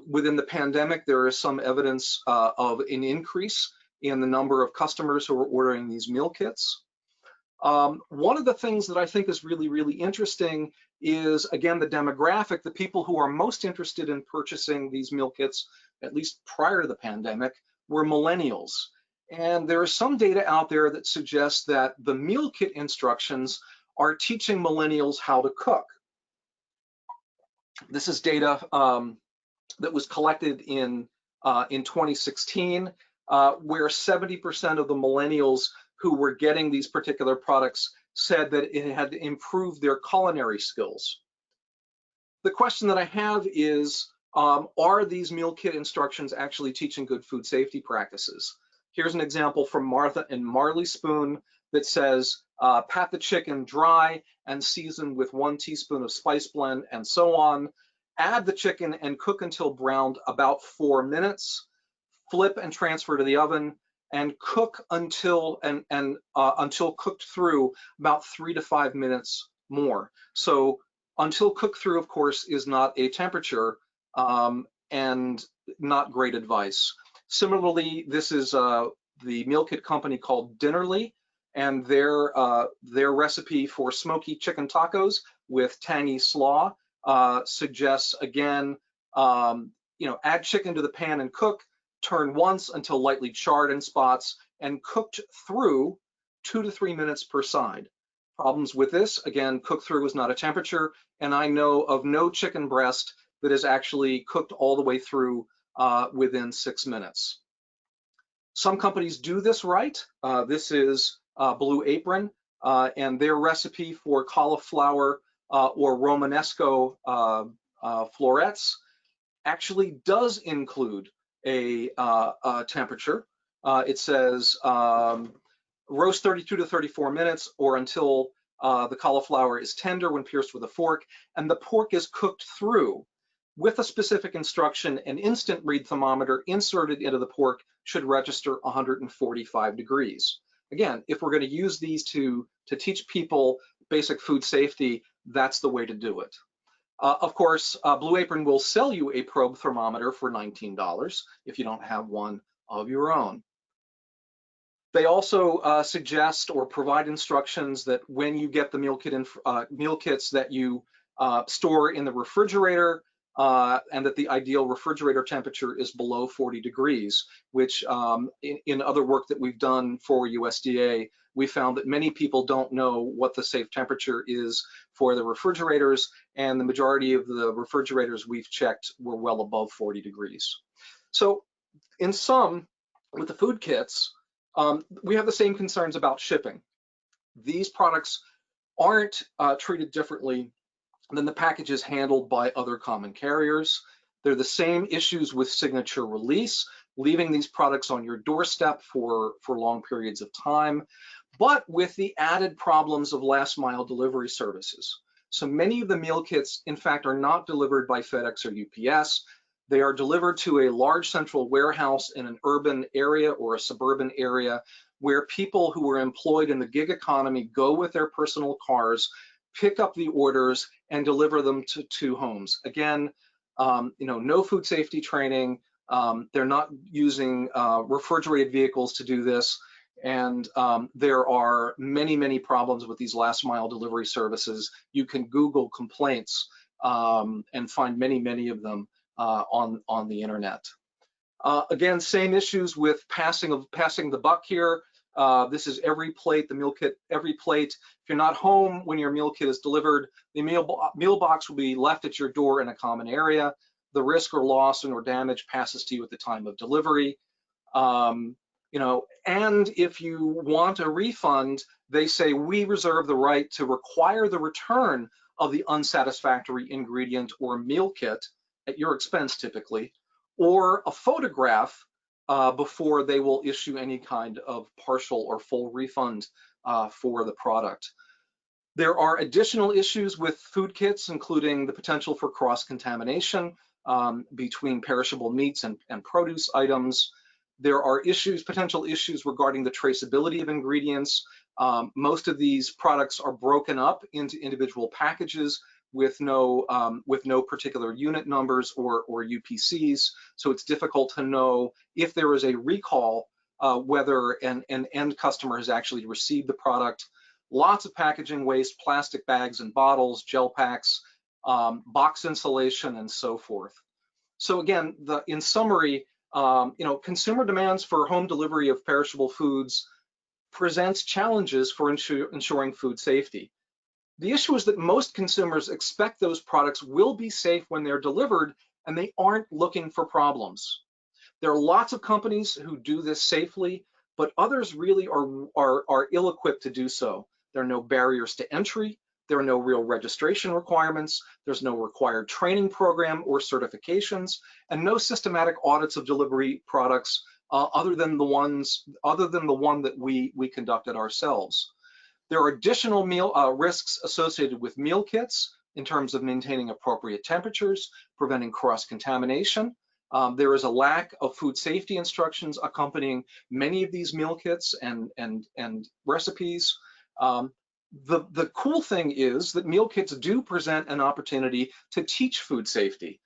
within the pandemic, there is some evidence of an increase in the number of customers who are ordering these meal kits. One of the things that I think is really, really interesting is, again, the demographic. The people who are most interested in purchasing these meal kits, at least prior to the pandemic, were millennials. And there is some data out there that suggests that the meal kit instructions are teaching millennials how to cook. This is data that was collected in 2016, where 70% of the millennials who were getting these particular products said that it had improved their culinary skills. The question that I have is, are these meal kit instructions actually teaching good food safety practices? Here's an example from Martha and Marley Spoon that says, pat the chicken dry and season with 1 teaspoon of spice blend and so on. Add the chicken and cook until browned about 4 minutes. Flip and transfer to the oven and cook until cooked through about 3 to 5 minutes more. So until cooked through, of course, is not a temperature and not great advice. Similarly, this is the meal kit company called Dinnerly, and their recipe for smoky chicken tacos with tangy slaw suggests, again, add chicken to the pan and cook, turn once until lightly charred in spots, and cooked through 2 to 3 minutes per side. Problems with this, again, cook through is not a temperature, and I know of no chicken breast that is actually cooked all the way through within 6 minutes. Some companies do this right. This is Blue Apron, and their recipe for cauliflower or Romanesco florets actually does include a temperature. It says roast 32 to 34 minutes or until The cauliflower is tender when pierced with a fork, and the pork is cooked through with a specific instruction. An instant read thermometer inserted into the pork should register 145 degrees. Again, if we're going to use these to teach people basic food safety, that's the way to do it. Of course, Blue Apron will sell you a probe thermometer for $19 if you don't have one of your own. They also suggest or provide instructions that when you get the meal kits that you store in the refrigerator, and that the ideal refrigerator temperature is below 40 degrees, which in other work that we've done for USDA, we found that many people don't know what the safe temperature is for the refrigerators, and the majority of the refrigerators we've checked were well above 40 degrees. So in sum, with the food kits, we have the same concerns about shipping. These products aren't treated differently than the packages handled by other common carriers. They're the same issues with signature release, leaving these products on your doorstep for long periods of time, but with the added problems of last mile delivery services. So many of the meal kits, in fact, are not delivered by FedEx or UPS. They are delivered to a large central warehouse in an urban area or a suburban area where people who are employed in the gig economy go with their personal cars, pick up the orders, and deliver them to homes. Again, no food safety training. They're not using refrigerated vehicles to do this. And there are many, many problems with these last mile delivery services. You can Google complaints and find many, many of them on the internet. Again, same issues with passing the buck here. This is every plate, the meal kit, every plate. If you're not home when your meal kit is delivered, the meal box will be left at your door in a common area. The risk or loss or damage passes to you at the time of delivery. And if you want a refund, they say we reserve the right to require the return of the unsatisfactory ingredient or meal kit at your expense typically, or a photograph before they will issue any kind of partial or full refund for the product. There are additional issues with food kits, including the potential for cross-contamination between perishable meats and produce items. There are potential issues regarding the traceability of ingredients. Most of these products are broken up into individual packages with no particular unit numbers or UPCs, so it's difficult to know if there is a recall, whether an end customer has actually received the product. Lots of packaging waste, plastic bags and bottles, gel packs, box insulation, and so forth. So again, in summary, consumer demands for home delivery of perishable foods presents challenges for ensuring food safety. The issue is that most consumers expect those products will be safe when they're delivered, and they aren't looking for problems. There are lots of companies who do this safely, but others really are ill-equipped to do so. There are no barriers to entry. There are no real registration requirements. There's no required training program or certifications, and no systematic audits of delivery products other than the one that we conducted ourselves. There are additional risks associated with meal kits in terms of maintaining appropriate temperatures, preventing cross-contamination. There is a lack of food safety instructions accompanying many of these meal kits and recipes. The cool thing is that meal kits do present an opportunity to teach food safety.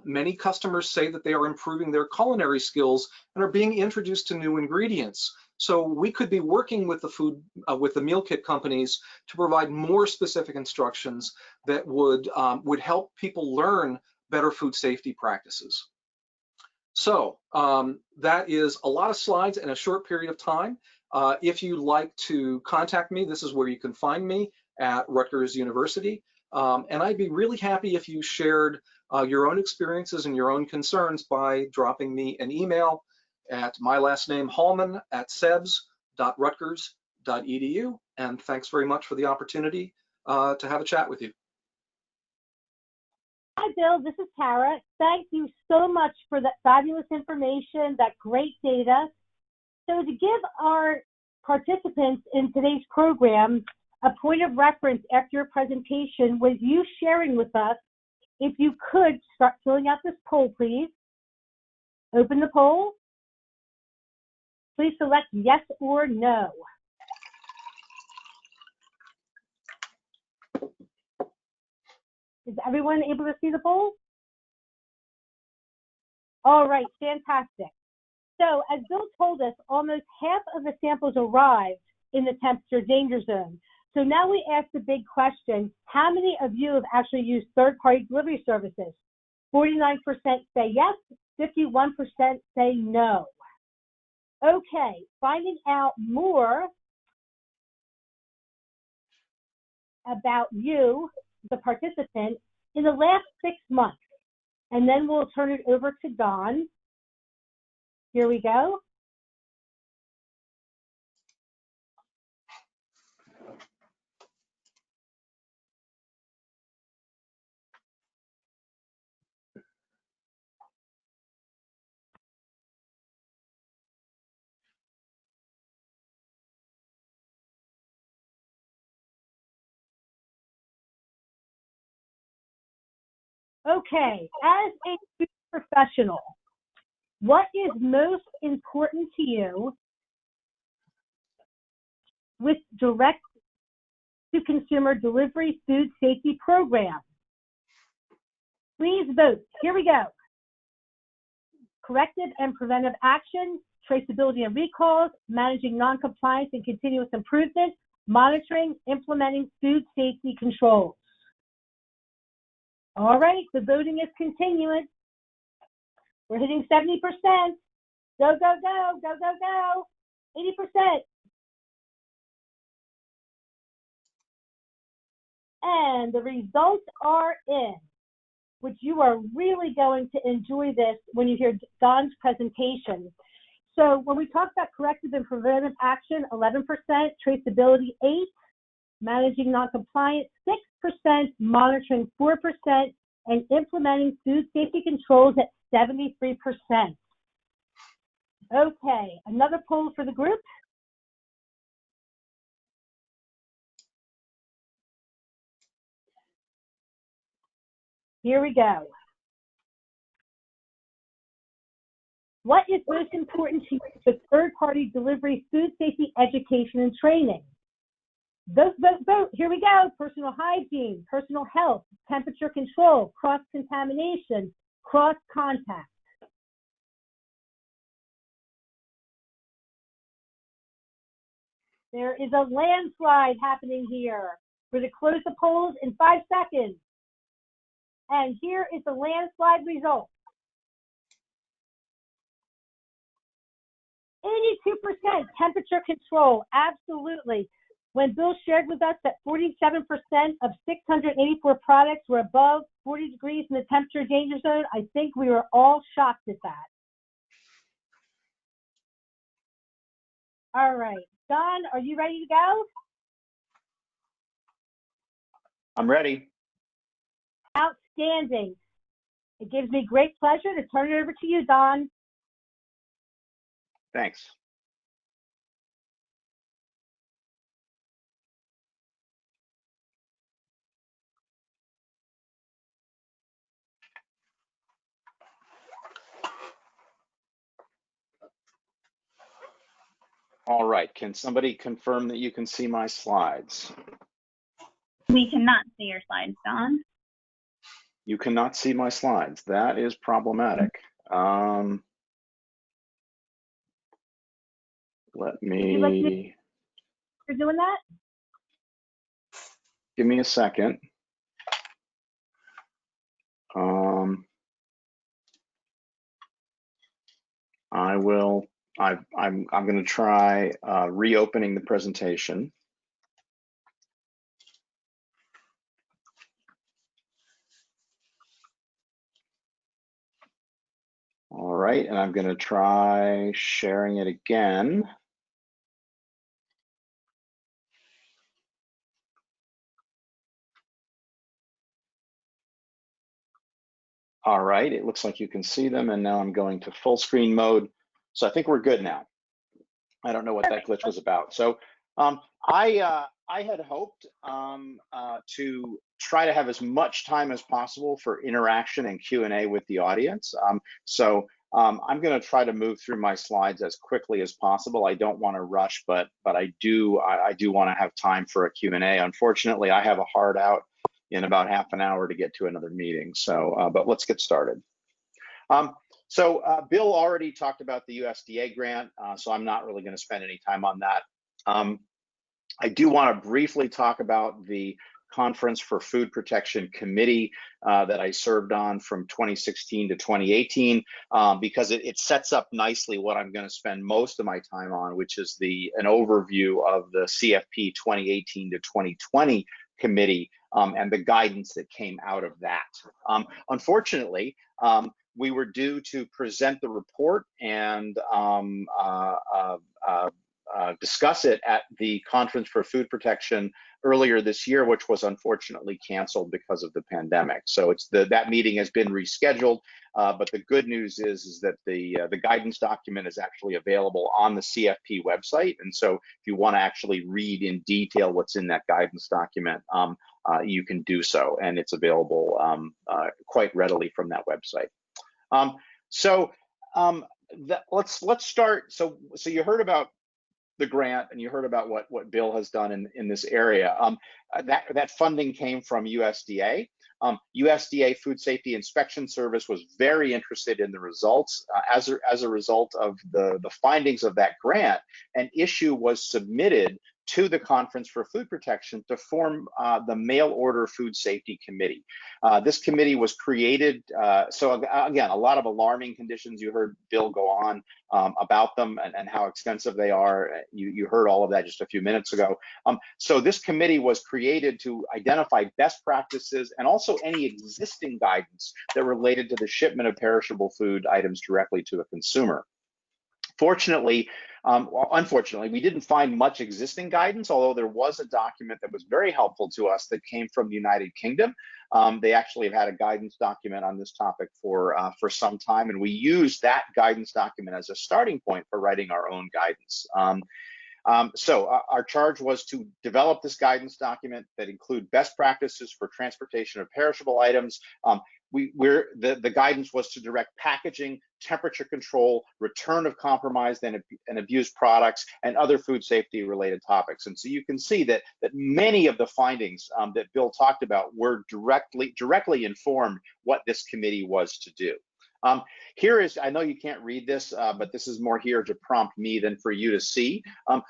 Many customers say that they are improving their culinary skills and are being introduced to new ingredients. So we could be working with the meal kit companies to provide more specific instructions that would help people learn better food safety practices. So that is a lot of slides in a short period of time. If you'd like to contact me, this is where you can find me at Rutgers University. And I'd be really happy if you shared your own experiences and your own concerns by dropping me an email at my last name, hallman@sebs.rutgers.edu. And thanks very much for the opportunity to have a chat with you. Hi, Bill. This is Tara. Thank you so much for that fabulous information, that great data. So to give our participants in today's program A point of reference after your presentation was you sharing with us, if you could start filling out this poll, please. Open the poll. Please select yes or no. Is everyone able to see the poll? All right, fantastic. So as Bill told us, almost half of the samples arrived in the temperature danger zone. So now we ask the big question, how many of you have actually used third-party delivery services? 49% say yes, 51% say no. Okay, finding out more about you, the participant, in the last 6 months. And then we'll turn it over to Don. Here we go. Okay, as a food professional, what is most important to you with direct-to-consumer delivery food safety program? Please vote. Here we go. Corrective and preventive action, traceability and recalls, managing noncompliance and continuous improvement, monitoring, implementing food safety controls. All right, the voting is continuing. We're hitting 70%. Go, go, go, go, go, go. 80%. And the results are in, which you are really going to enjoy this when you hear Don's presentation. So when we talk about corrective and preventive action, 11%, traceability 8%, managing noncompliance 6%, monitoring 4%, and implementing food safety controls at 73%. Okay, another poll for the group. Here we go. What is most important to you with third-party delivery food safety education and training? Vote, vote, vote. Here we go. Personal hygiene, personal health, temperature control, cross-contamination, cross-contact. There is a landslide happening here. We're going to close the polls in 5 seconds. And here is the landslide result. 82% temperature control, absolutely. When Bill shared with us that 47% of 684 products were above 40 degrees in the temperature danger zone, I think we were all shocked at that. All right, Don, are you ready to go? I'm ready. Outstanding. It gives me great pleasure to turn it over to you, Don. Thanks. All right, can somebody confirm that you can see my slides? We cannot see your slides, Don. You cannot see my slides. That is problematic. Let me. You're doing that? Give me a second. I will. I'm going to try reopening the presentation. All right, and I'm going to try sharing it again. All right, it looks like you can see them, and now I'm going to full screen mode. So I think we're good now. I don't know what that glitch was about. So I had hoped to try to have as much time as possible for interaction and Q&A with the audience. I'm going to try to move through my slides as quickly as possible. I don't want to rush, but I do want to have time for a Q&A. Unfortunately, I have a hard out in about half an hour to get to another meeting. But let's get started. Bill already talked about the USDA grant, so I'm not really going to spend any time on that. I do want to briefly talk about the Conference for Food Protection Committee that I served on from 2016 to 2018, because it sets up nicely what I'm going to spend most of my time on, which is an overview of the CFP 2018 to 2020 committee and the guidance that came out of that. Unfortunately, we were due to present the report and discuss it at the Conference for Food Protection earlier this year, which was unfortunately canceled because of the pandemic. So that meeting has been rescheduled, but the good news is that the guidance document is actually available on the CFP website. And so if you want to actually read in detail what's in that guidance document, you can do so, and it's available quite readily from that website. Let's start. So you heard about the grant, and you heard about what Bill has done in this area. That funding came from USDA. USDA Food Safety Inspection Service was very interested in the results. As a result of the findings of that grant, an issue was submitted to the Conference for Food Protection to form the Mail Order Food Safety Committee. This committee was created, so again, a lot of alarming conditions. You heard Bill go on about them and how extensive they are. You heard all of that just a few minutes ago. So this committee was created to identify best practices and also any existing guidance that related to the shipment of perishable food items directly to a consumer. Unfortunately, we didn't find much existing guidance, although there was a document that was very helpful to us that came from the United Kingdom. They actually have had a guidance document on this topic for some time, and we used that guidance document as a starting point for writing our own guidance. Our charge was to develop this guidance document that include best practices for transportation of perishable items. The guidance was to direct packaging, temperature control, return of compromised and abused products, and other food safety related topics. And so you can see that many of the findings that Bill talked about were directly informed what this committee was to do. Here is, I know you can't read this, but this is more here to prompt me than for you to see.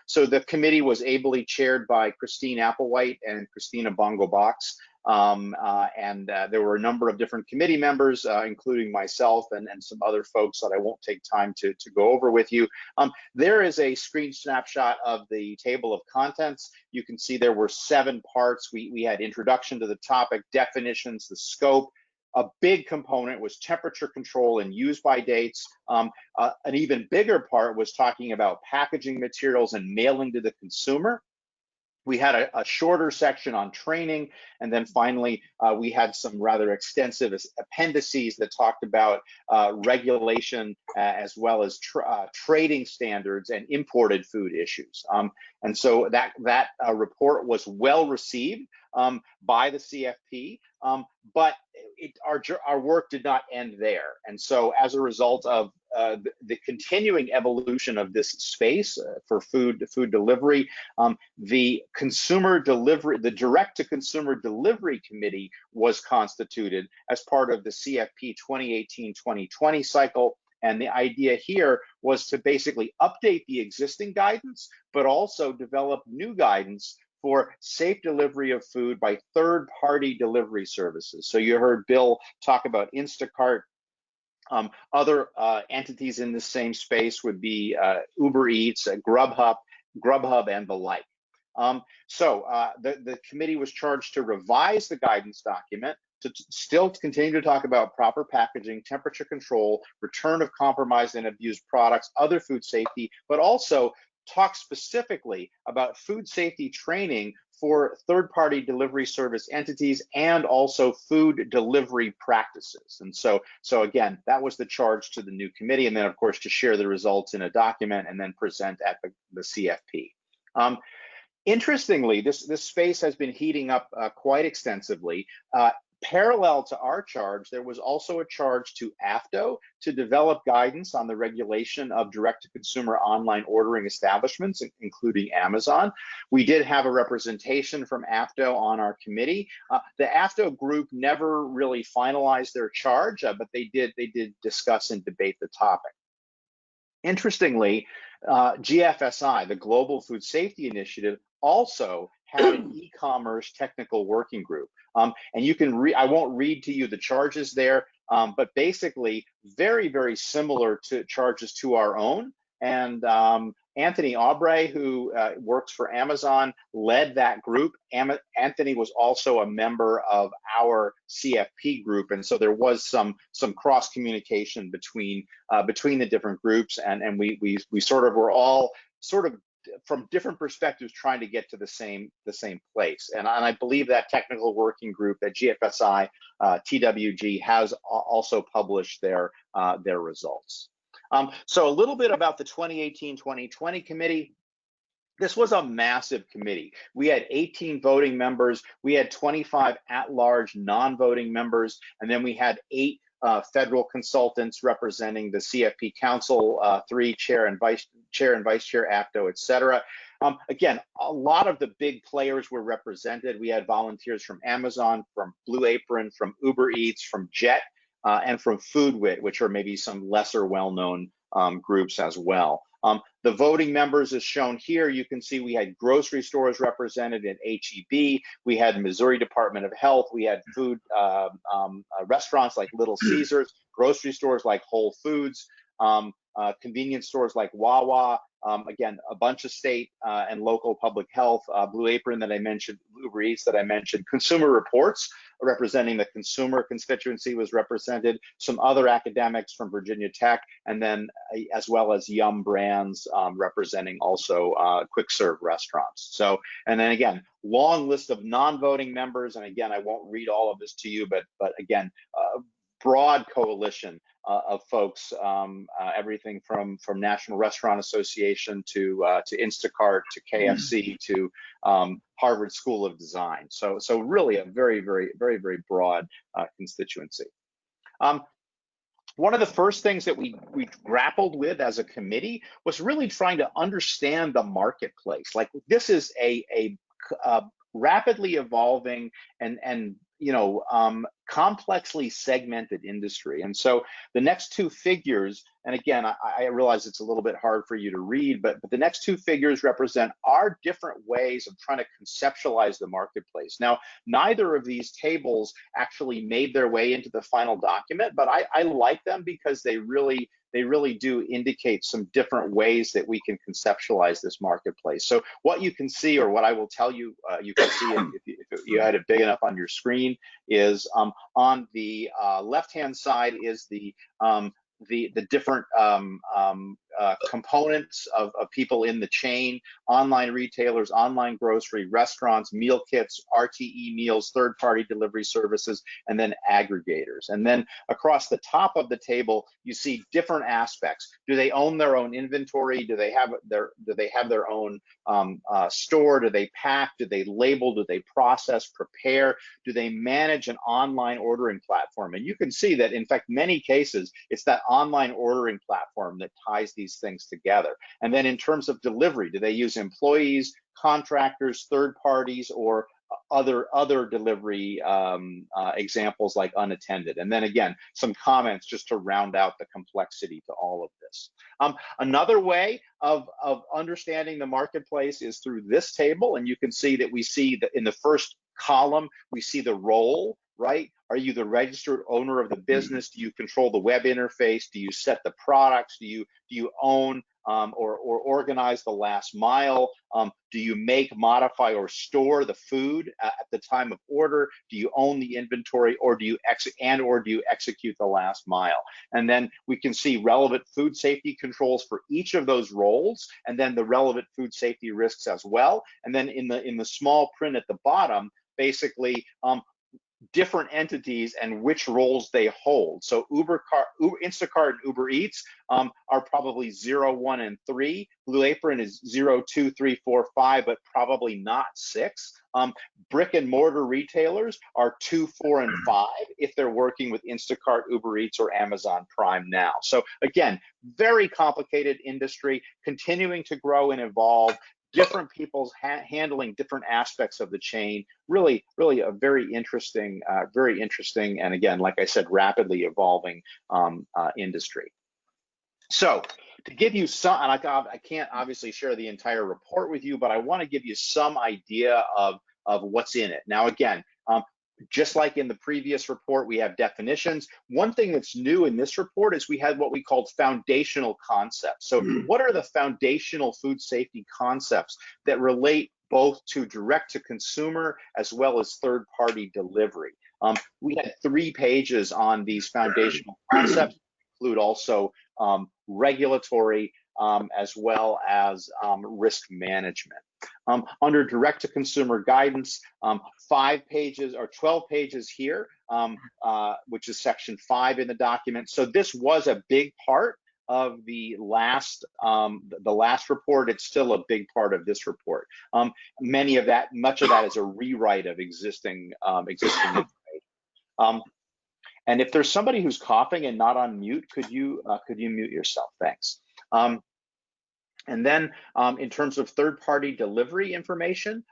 So the committee was ably chaired by Christine Applewhite and Christina Bongo-Box. There were a number of different committee members, including myself and some other folks that I won't take time to go over with you. There is a screen snapshot of the table of contents. You can see there were 7 parts. We had introduction to the topic, definitions, the scope. A big component was temperature control and use by dates. An even bigger part was talking about packaging materials and mailing to the consumer. We had a shorter section on training, and then finally we had some rather extensive appendices that talked about regulation as well as trading standards and imported food issues. And so that report was well received by the CFP, but our work did not end there. And so as a result of the continuing evolution of this space for food delivery, the direct-to-consumer delivery committee was constituted as part of the CFP 2018-2020 cycle. And the idea here was to basically update the existing guidance, but also develop new guidance for safe delivery of food by third-party delivery services. So you heard Bill talk about Instacart. Other entities in the same space would be Uber Eats, Grubhub, and the like. The committee was charged to revise the guidance document to still continue to talk about proper packaging, temperature control, return of compromised and abused products, other food safety, but also talk specifically about food safety training for third-party delivery service entities and also food delivery practices. And so again, that was the charge to the new committee, and then of course to share the results in a document and then present at the CFP. Interestingly, this space has been heating up quite extensively. Parallel to our charge, there was also a charge to AFDO to develop guidance on the regulation of direct-to-consumer online ordering establishments, including Amazon. We did have a representation from AFDO on our committee. The AFDO group never really finalized their charge, but they did discuss and debate the topic. Interestingly, GFSI, the Global Food Safety Initiative, also had an e-commerce technical working group. And you can read, I won't read to you the charges there, but basically very, very similar to charges to our own. And Anthony Aubrey, who works for Amazon, led that group. Anthony was also a member of our CFP group, and so there was some cross communication between the different groups, and we sort of were all sort of from different perspectives trying to get to the same place. And I believe that technical working group, that GFSI TWG, has also published their results. So a little bit about the 2018-2020 committee. This was a massive committee. We had 18 voting members. We had 25 at-large non-voting members, and then we had 8 federal consultants representing the CFP Council, 3 chair and vice chair, AFDO, et cetera. Again, a lot of the big players were represented. We had volunteers from Amazon, from Blue Apron, from Uber Eats, from Jet, and from FoodWit, which are maybe some lesser well-known groups as well. The voting members is shown here. You can see we had grocery stores represented in HEB. We had Missouri Department of Health. We had food restaurants like Little Caesars, grocery stores like Whole Foods, convenience stores like Wawa. Again, a bunch of state and local public health, Blue Apron that I mentioned, Uber Eats that I mentioned, Consumer Reports representing the consumer constituency was represented, some other academics from Virginia Tech, and then as well as Yum Brands representing also quick serve restaurants. So, and then again, long list of non-voting members, and again, I won't read all of this to you, but again, broad coalition of folks, everything from National Restaurant Association to Instacart to KFC to Harvard School of Design. So really a very broad constituency. One of the first things that we grappled with as a committee was really trying to understand the marketplace. Like, this is a rapidly evolving and complexly segmented industry. And so the next 2 figures, and again, I realize it's a little bit hard for you to read, but the next 2 figures represent our different ways of trying to conceptualize the marketplace. Now, neither of these tables actually made their way into the final document, but I like them because they really do indicate some different ways that we can conceptualize this marketplace. So what you can see, or what I will tell you, you can see if you had it big enough on your screen, is on the left-hand side is the different components of people in the chain: online retailers, online grocery, restaurants, meal kits, RTE meals, third-party delivery services, and then aggregators. And then across the top of the table, you see different aspects. Do they own their own inventory? Do they have their own store? Do they pack? Do they label? Do they process, prepare? Do they manage an online ordering platform? And you can see that, in fact, many cases, it's that online ordering platform that ties these things together. And then in terms of delivery, do they use employees, contractors, third parties, or other delivery examples like unattended? And then again, some comments just to round out the complexity to all of this. Another way of understanding the marketplace is through this table, and you can see that we see that in the first column, we see the role, right? Are you the registered owner of the business? Do you control the web interface? Do you set the products? Do you own or organize the last mile? Do you make, modify, or store the food at the time of order? Do you own the inventory, or do you execute the last mile? And then we can see relevant food safety controls for each of those roles, and then the relevant food safety risks as well. And then in the small print at the bottom, basically, different entities and which roles they hold. So Instacart and Uber Eats are probably 0, 1, and 3. Blue Apron is 0, 2, 3, 4, 5, but probably not 6. Brick and mortar retailers are 2, 4, and 5 if they're working with Instacart, Uber Eats, or Amazon Prime now. So again, very complicated industry, continuing to grow and evolve. Different people's handling different aspects of the chain. Really a very interesting, and again, like I said, rapidly evolving industry. So to give you some, and I can't obviously share the entire report with you, but I want to give you some idea of what's in it. Now, again, just like in the previous report, we have definitions. One thing that's new in this report is we had what we called foundational concepts. So what are the foundational food safety concepts that relate both to direct to consumer as well as third-party delivery? We had 3 pages on these foundational concepts, include also regulatory as well as risk management. Under direct-to-consumer guidance, 5 pages or 12 pages here, which is section 5 in the document. So this was a big part of the last report. It's still a big part of this report. Much of that is a rewrite of existing information. And if there's somebody who's coughing and not on mute, could you mute yourself? Thanks. And then in terms of third-party delivery information,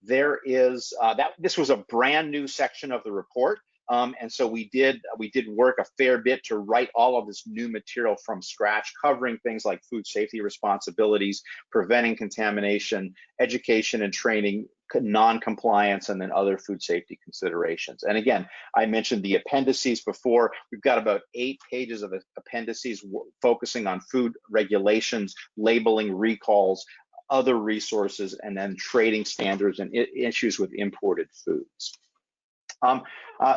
there is this was a brand new section of the report. And so we did work a fair bit to write all of this new material from scratch, covering things like food safety responsibilities, preventing contamination, education and training, non-compliance, and then other food safety considerations. And again, I mentioned the appendices before. We've got about 8 pages of appendices focusing on food regulations, labeling, recalls, other resources, and then trading standards and issues with imported foods.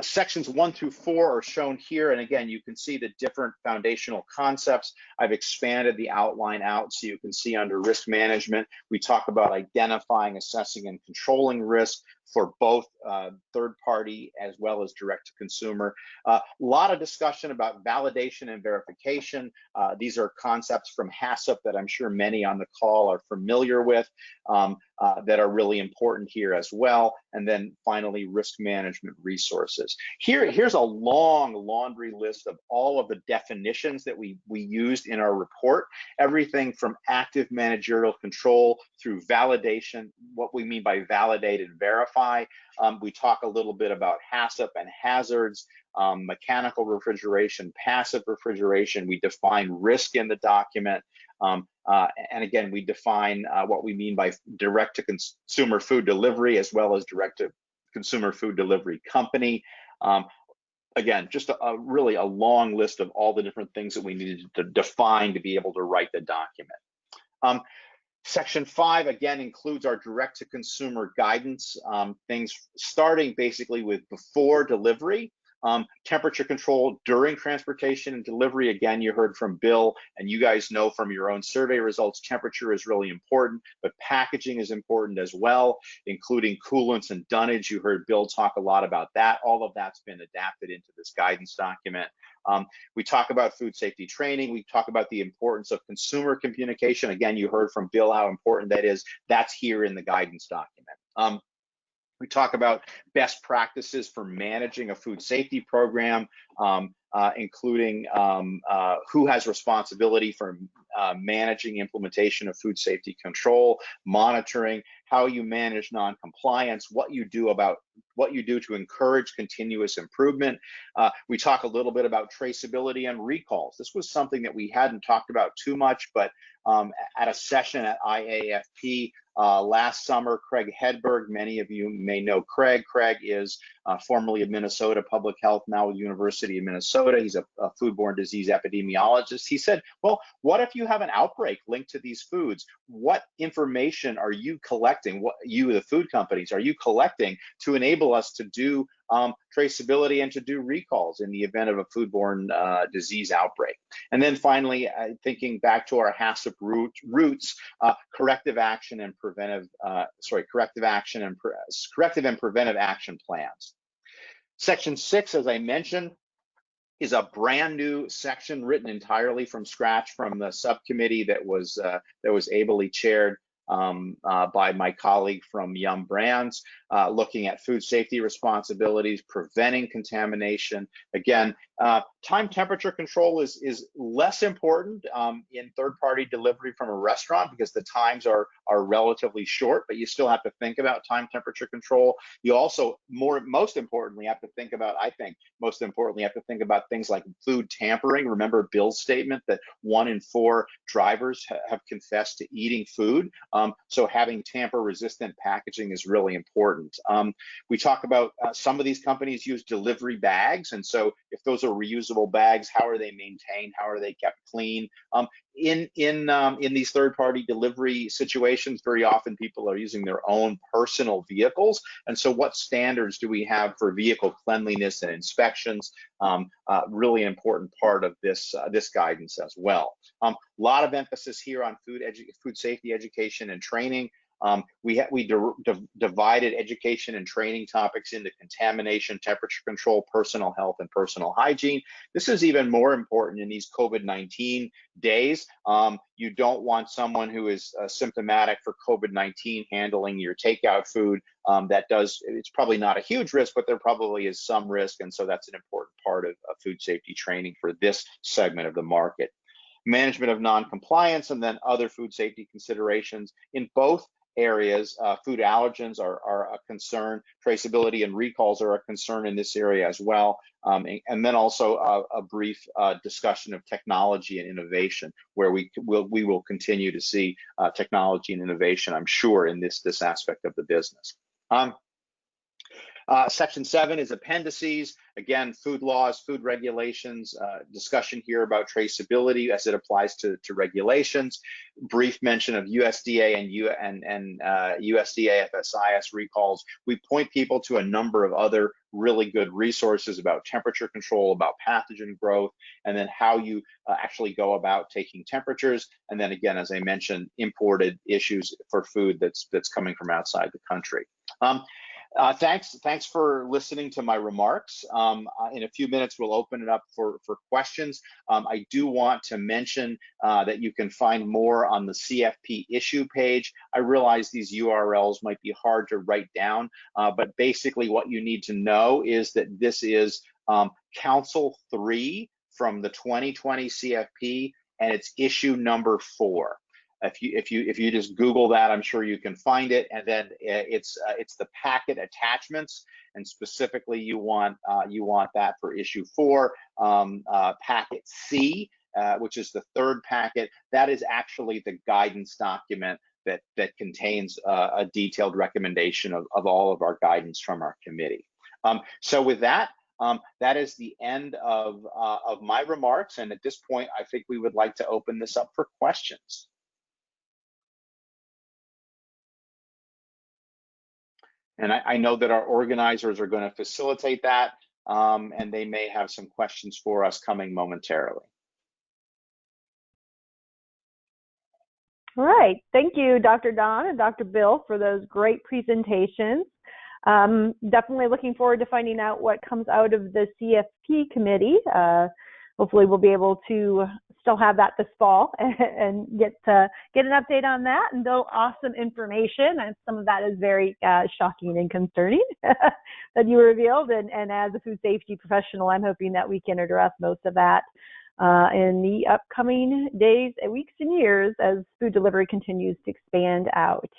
Sections 1 through 4 are shown here, and again, you can see the different foundational concepts. I've expanded the outline out so you can see under risk management, we talk about identifying, assessing, and controlling risk for both third-party as well as direct-to-consumer. A lot of discussion about validation and verification. These are concepts from HACCP that I'm sure many on the call are familiar with, that are really important here as well. And then finally, risk management resources. Here's a long laundry list of all of the definitions that we used in our report. Everything from active managerial control through validation, what we mean by validate and verify. We talk a little bit about HACCP and hazards, mechanical refrigeration, passive refrigeration. We define risk in the document. And again, we define what we mean by direct-to-consumer food delivery as well as direct-to-consumer food delivery company. Again, just really a long list of all the different things that we needed to define to be able to write the document. Section 5, again, includes our direct-to-consumer guidance, things starting basically with before delivery. Temperature control during transportation and delivery. Again, you heard from Bill, and you guys know from your own survey results, temperature is really important, but packaging is important as well, including coolants and dunnage. You heard Bill talk a lot about that. All of that's been adapted into this guidance document. We talk about food safety training. We talk about the importance of consumer communication. Again, you heard from Bill how important that is. That's here in the guidance document. We talk about best practices for managing a food safety program, including who has responsibility for managing implementation of food safety control, monitoring, how you manage non-compliance, what you do to encourage continuous improvement. We talk a little bit about traceability and recalls. This was something that we hadn't talked about too much, but at a session at IAFP last summer, Craig Hedberg, many of you may know Craig. Craig is formerly of Minnesota Public Health, now with University of Minnesota. He's a foodborne disease epidemiologist. He said, well, what if you have an outbreak linked to these foods? What information are you collecting, what you, the food companies, are you collecting to enable us to do traceability and to do recalls in the event of a foodborne disease outbreak? And then finally, thinking back to our HACCP roots, corrective and preventive action plans. Section 6, as I mentioned, is a brand new section written entirely from scratch from the subcommittee that was ably chaired by my colleague from Yum Brands, looking at food safety responsibilities, preventing contamination. Again, time temperature control is less important in third-party delivery from a restaurant because the times are relatively short, but you still have to think about time temperature control. You also, most importantly, have to think about, I think, most importantly, have to think about things like food tampering. Remember Bill's statement that 1 in 4 drivers have confessed to eating food. So having tamper-resistant packaging is really important. We talk about some of these companies use delivery bags, and so if those are reusable bags, how are they maintained? How are they kept clean? In these third-party delivery situations, very often people are using their own personal vehicles, and so what standards do we have for vehicle cleanliness and inspections? Really important part of this guidance as well. A lot of emphasis here on food safety education and training. We divided education and training topics into contamination, temperature control, personal health, and personal hygiene. This is even more important in these COVID-19 days. You don't want someone who is symptomatic for COVID-19 handling your takeout food. It's probably not a huge risk, but there probably is some risk, and so that's an important part of food safety training for this segment of the market. Management of non-compliance, and then other food safety considerations. In both areas, food allergens are a concern. Traceability and recalls are a concern in this area as well. And then also a brief discussion of technology and innovation, where we will continue to see technology and innovation, I'm sure, in this aspect of the business. Section 7 is appendices. Again, food laws, food regulations, discussion here about traceability as it applies to regulations. Brief mention of USDA and USDA FSIS recalls. We point people to a number of other really good resources about temperature control, about pathogen growth, and then how you actually go about taking temperatures. And then again, as I mentioned, imported issues for food that's coming from outside the country. Thanks for listening to my remarks. In a few minutes, we'll open it up for questions. I do want to mention that you can find more on the CFP issue page. I realize these URLs might be hard to write down, but basically what you need to know is that this is Council 3 from the 2020 CFP, and it's issue number 4. If you just Google that, I'm sure you can find it. And then it's the packet attachments, and specifically you want that for issue 4, packet C, which is the 3rd packet. That is actually the guidance document that contains a detailed recommendation of all of our guidance from our committee. So with that. That is the end of my remarks, and at this point, I think we would like to open this up for questions. And I know that our organizers are going to facilitate that, and they may have some questions for us coming momentarily. All right. Thank you, Dr. Don and Dr. Bill, for those great presentations. Definitely looking forward to finding out what comes out of the CFP committee. Hopefully we'll be able to still have that this fall and get an update on that, and though awesome information, and some of that is very shocking and concerning that you revealed, and as a food safety professional, I'm hoping that we can address most of that in the upcoming days, weeks, and years as food delivery continues to expand out.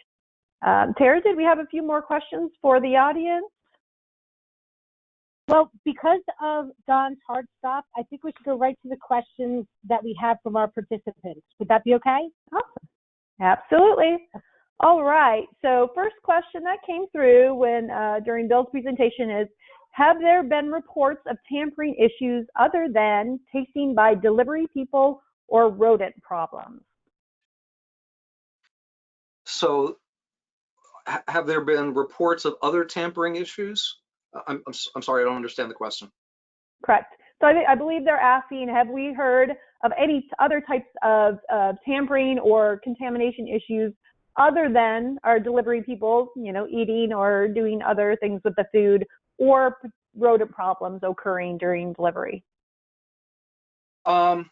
Tara, did we have a few more questions for the audience? Well, because of Don's hard stop, I think we should go right to the questions that we have from our participants. Would that be okay? Awesome. Absolutely. All right. So first question that came through during Bill's presentation is, have there been reports of tampering issues other than tasting by delivery people or rodent problems? So have there been reports of other tampering issues? I'm sorry, I don't understand the question. Correct. So I believe they're asking, have we heard of any other types of tampering or contamination issues other than our delivery people, eating or doing other things with the food, or rodent problems occurring during delivery? I'm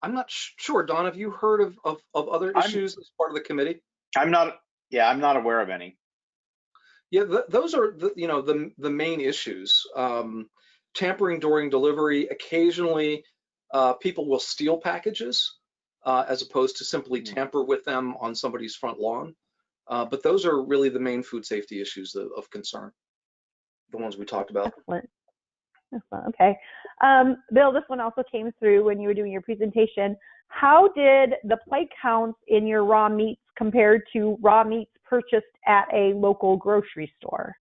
not sure. Don, have you heard of other issues as part of the committee? I'm not. Yeah, I'm not aware of any. Yeah, those are the main issues. Tampering during delivery. Occasionally, people will steal packages as opposed to simply tamper with them on somebody's front lawn. But those are really the main food safety issues of concern, the ones we talked about. Excellent. Excellent. Okay. Bill, this one also came through when you were doing your presentation. How did the plate counts in your raw meats compare to raw meats purchased at a local grocery store?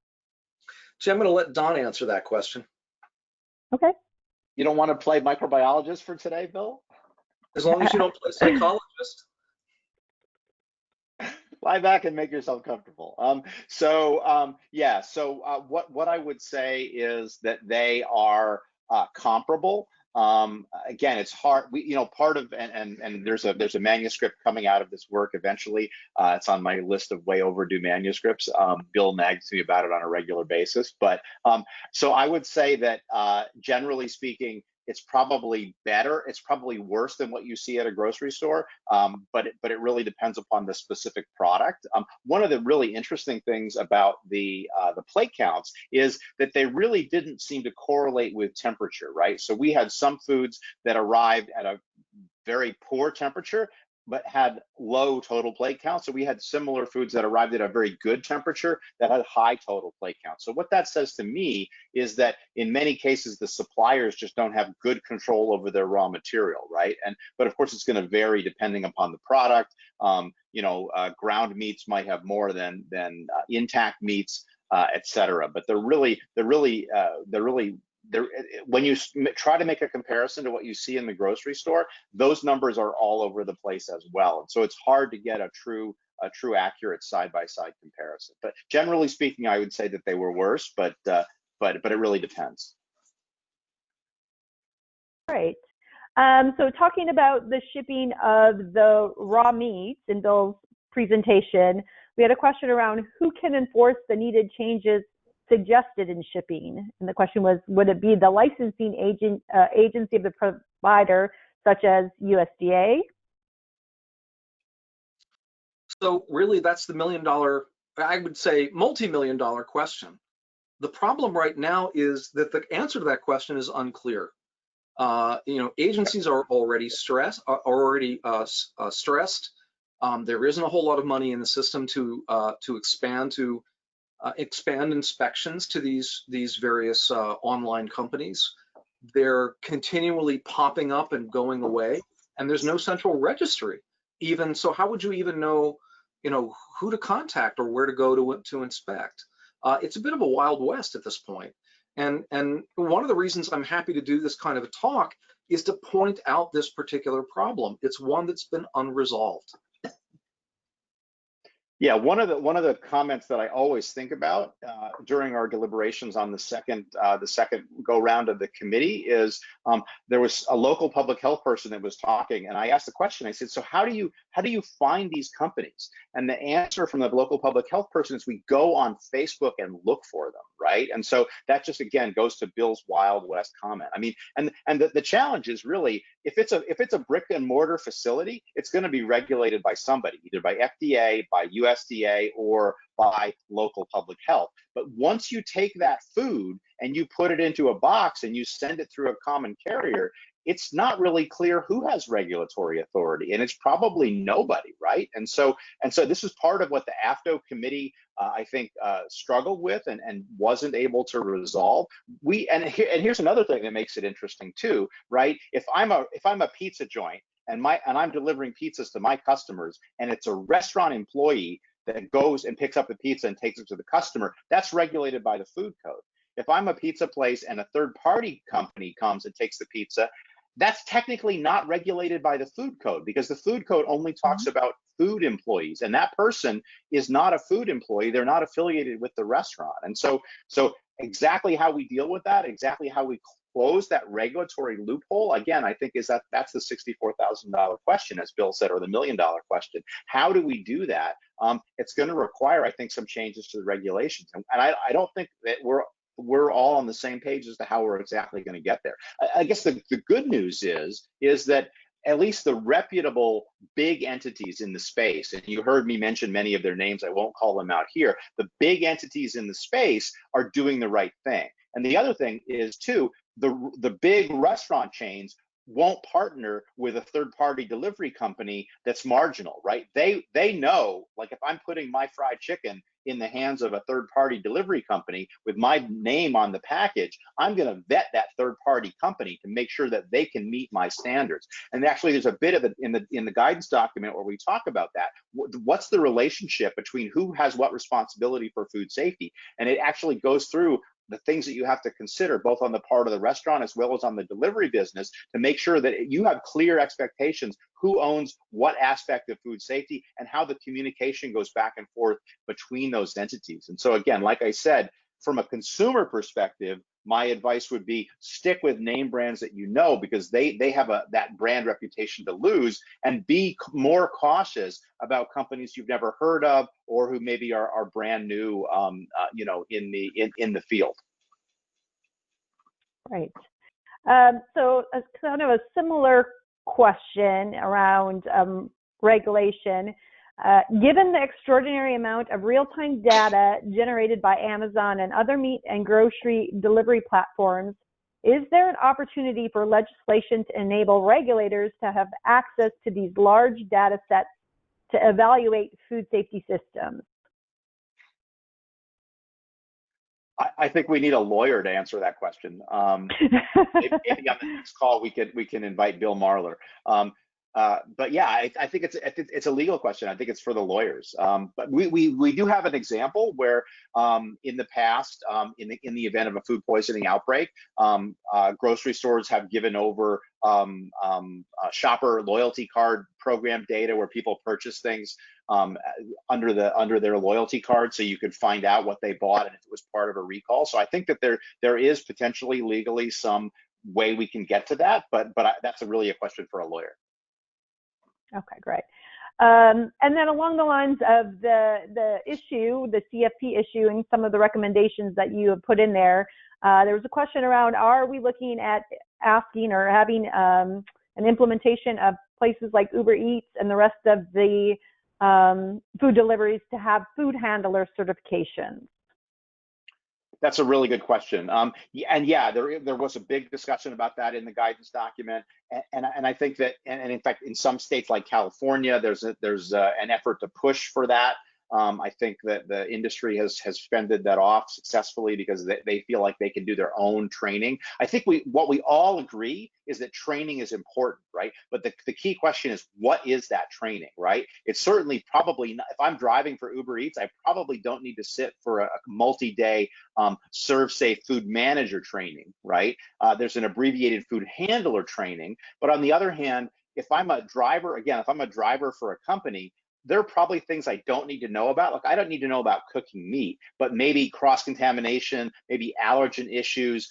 See, I'm going to let Don answer that question. Okay. You don't want to play microbiologist for today, Bill? As long as you don't play psychologist. Lie back and make yourself comfortable. What I would say is that they are comparable. Again, it's hard. Part of and there's a manuscript coming out of this work eventually. It's on my list of way overdue manuscripts. Bill nags me about it on a regular basis. But so I would say that generally speaking, it's probably better. It's probably worse than what you see at a grocery store, but it really depends upon the specific product. One of the really interesting things about the plate counts is that they really didn't seem to correlate with temperature, right? So we had some foods that arrived at a very poor temperature, but had low total plate count. So we had similar foods that arrived at a very good temperature that had high total plate count. So what that says to me is that in many cases, the suppliers just don't have good control over their raw material, right? But of course, it's going to vary depending upon the product. Ground meats might have more than intact meats, et cetera. But when you try to make a comparison to what you see in the grocery store, those numbers are all over the place as well. And so it's hard to get a true accurate side-by-side comparison. But generally speaking, I would say that they were worse, but it really depends. Great. So talking about the shipping of the raw meats in Bill's presentation, we had a question around who can enforce the needed changes suggested in shipping, and the question was, would it be the licensing agency of the provider, such as USDA? So really, that's the $1,000,000, I would say, multi-million-dollar question. The problem right now is that the answer to that question is unclear. Agencies are already stressed. There isn't a whole lot of money in the system to expand inspections to these various online companies. They're continually popping up and going away, and there's no central registry. Even so, how would you even know, who to contact or where to go to inspect? It's a bit of a Wild West at this point. And one of the reasons I'm happy to do this kind of a talk is to point out this particular problem. It's one that's been unresolved. Yeah, one of the comments that I always think about during our deliberations on the second go round of the committee is there was a local public health person that was talking, and I asked the question. I said, "So how do you find these companies?" And the answer from the local public health person is, "We go on Facebook and look for them." Right? And so that just again goes to Bill's Wild West comment. I mean, and the challenge is really if it's a brick and mortar facility, it's going to be regulated by somebody, either by FDA, by USDA, or by local public health. But once you take that food and you put it into a box and you send it through a common carrier, it's not really clear who has regulatory authority, and it's probably nobody, right? And so this is part of what the AFDO committee, I think, struggled with and wasn't able to resolve. And here's another thing that makes it interesting too, right? If I'm a pizza joint and I'm delivering pizzas to my customers, and it's a restaurant employee that goes and picks up the pizza and takes it to the customer, that's regulated by the food code. If I'm a pizza place and a third-party company comes and takes the pizza, that's technically not regulated by the food code, because the food code only talks about food employees, and that person is not a food employee. They're not affiliated with the restaurant. And so exactly how we deal with that, exactly how we close that regulatory loophole, again, I think that's the $64,000 question, as Bill said, or the $1 million question. How do we do that? It's going to require, I think, some changes to the regulations. And I don't think that we're all on the same page as to how we're exactly going to get there. I guess the good news is that at least the reputable big entities in the space, and you heard me mention many of their names, I won't call them out here, the big entities in the space are doing the right thing. And the other thing is too, the big restaurant chains won't partner with a third-party delivery company that's marginal, right? They know, like, if I'm putting my fried chicken in the hands of a third-party delivery company with my name on the package, I'm going to vet that third-party company to make sure that they can meet my standards. And actually, there's a bit of it in the guidance document where we talk about that. What's the relationship between who has what responsibility for food safety? And it actually goes through the things that you have to consider, both on the part of the restaurant as well as on the delivery business, to make sure that you have clear expectations, who owns what aspect of food safety, and how the communication goes back and forth between those entities. And so again, like I said, from a consumer perspective, my advice would be stick with name brands that you know, because they have that brand reputation to lose, and be more cautious about companies you've never heard of or who maybe are brand new, in the field. Right. So a kind of a similar question around regulation. Given the extraordinary amount of real-time data generated by Amazon and other meat and grocery delivery platforms, is there an opportunity for legislation to enable regulators to have access to these large data sets to evaluate food safety systems? I think we need a lawyer to answer that question. Maybe on the next call we can invite Bill Marler. But yeah, I think it's a legal question. I think it's for the lawyers. But we do have an example where in the past, in the event of a food poisoning outbreak, grocery stores have given over shopper loyalty card program data where people purchase things under their loyalty card, so you could find out what they bought and if it was part of a recall. So I think that there is potentially legally some way we can get to that, but that's really a question for a lawyer. Okay, great. And then along the lines of the issue, the CFP issue, and some of the recommendations that you have put in there, there was a question around, are we looking at asking or having an implementation of places like Uber Eats and the rest of the food deliveries to have food handler certifications? That's a really good question. And yeah, there was a big discussion about that in the guidance document. And I think that, and in fact, in some states like California, there's an effort to push for that. I think that the industry has fended that off successfully because they feel like they can do their own training. I think what we all agree is that training is important, right? But the key question is, what is that training, right? It's certainly probably not, if I'm driving for Uber Eats, I probably don't need to sit for a multi-day serve safe food manager training, right? There's an abbreviated food handler training. But on the other hand, if I'm a driver for a company, there are probably things I don't need to know about. Like, I don't need to know about cooking meat, but maybe cross-contamination, maybe allergen issues,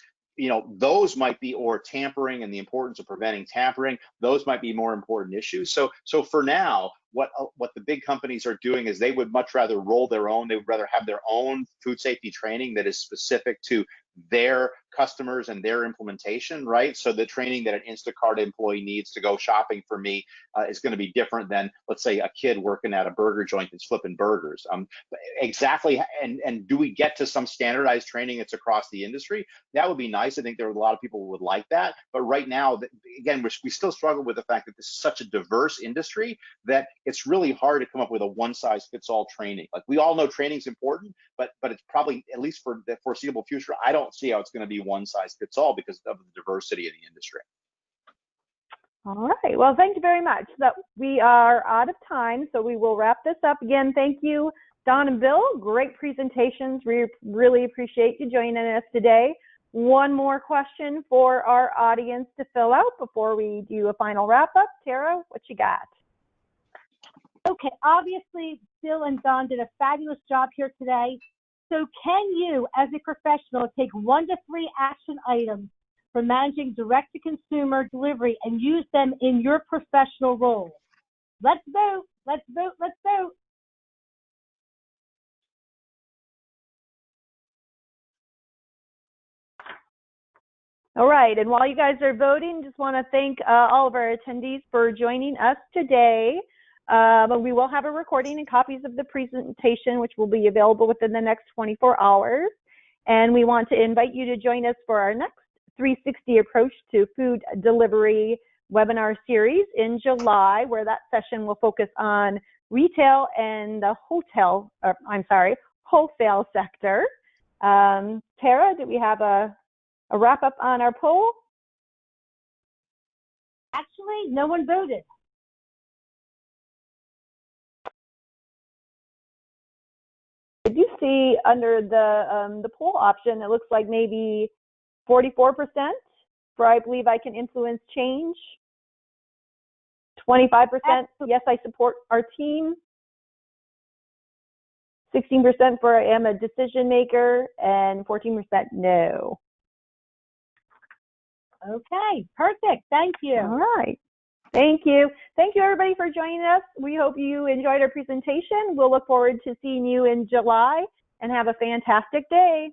those might be, or tampering and the importance of preventing tampering, those might be more important issues. So for now, what the big companies are doing is they would much rather roll their own, they would rather have their own food safety training that is specific to their customers and their implementation, right? So the training that an Instacart employee needs to go shopping for me is going to be different than, let's say, a kid working at a burger joint that's flipping burgers. Exactly. And do we get to some standardized training that's across the industry? That would be nice. I think there are a lot of people who would like that. But right now, again, we still struggle with the fact that this is such a diverse industry that it's really hard to come up with a one-size-fits-all training. Like, we all know training is important, but it's probably, at least for the foreseeable future, I don't see how it's going to be one-size-fits-all because of the diversity of the industry. All right. Well, thank you very much. So we are out of time, so we will wrap this up. Again, thank you, Don and Bill. Great presentations. We really appreciate you joining us today. One more question for our audience to fill out before we do a final wrap-up. Tara, what you got? Okay, obviously, Bill and Don did a fabulous job here today. So can you, as a professional, take 1 to 3 action items for managing direct-to-consumer delivery and use them in your professional role? Let's vote, let's vote, let's vote. All right, and while you guys are voting, just want to thank all of our attendees for joining us today. We will have a recording and copies of the presentation, which will be available within the next 24 hours. And we want to invite you to join us for our next 360 Approach to Food Delivery webinar series in July, where that session will focus on retail and the wholesale sector. Tara, do we have a wrap up on our poll? Actually, no one voted. I do see under the poll option, it looks like maybe 44% for I believe I can influence change. 25%, yes, I support our team. 16% for I am a decision maker, and 14% no. Okay, perfect. Thank you. All right. Thank you. Thank you, everybody, for joining us. We hope you enjoyed our presentation. We'll look forward to seeing you in July, and have a fantastic day.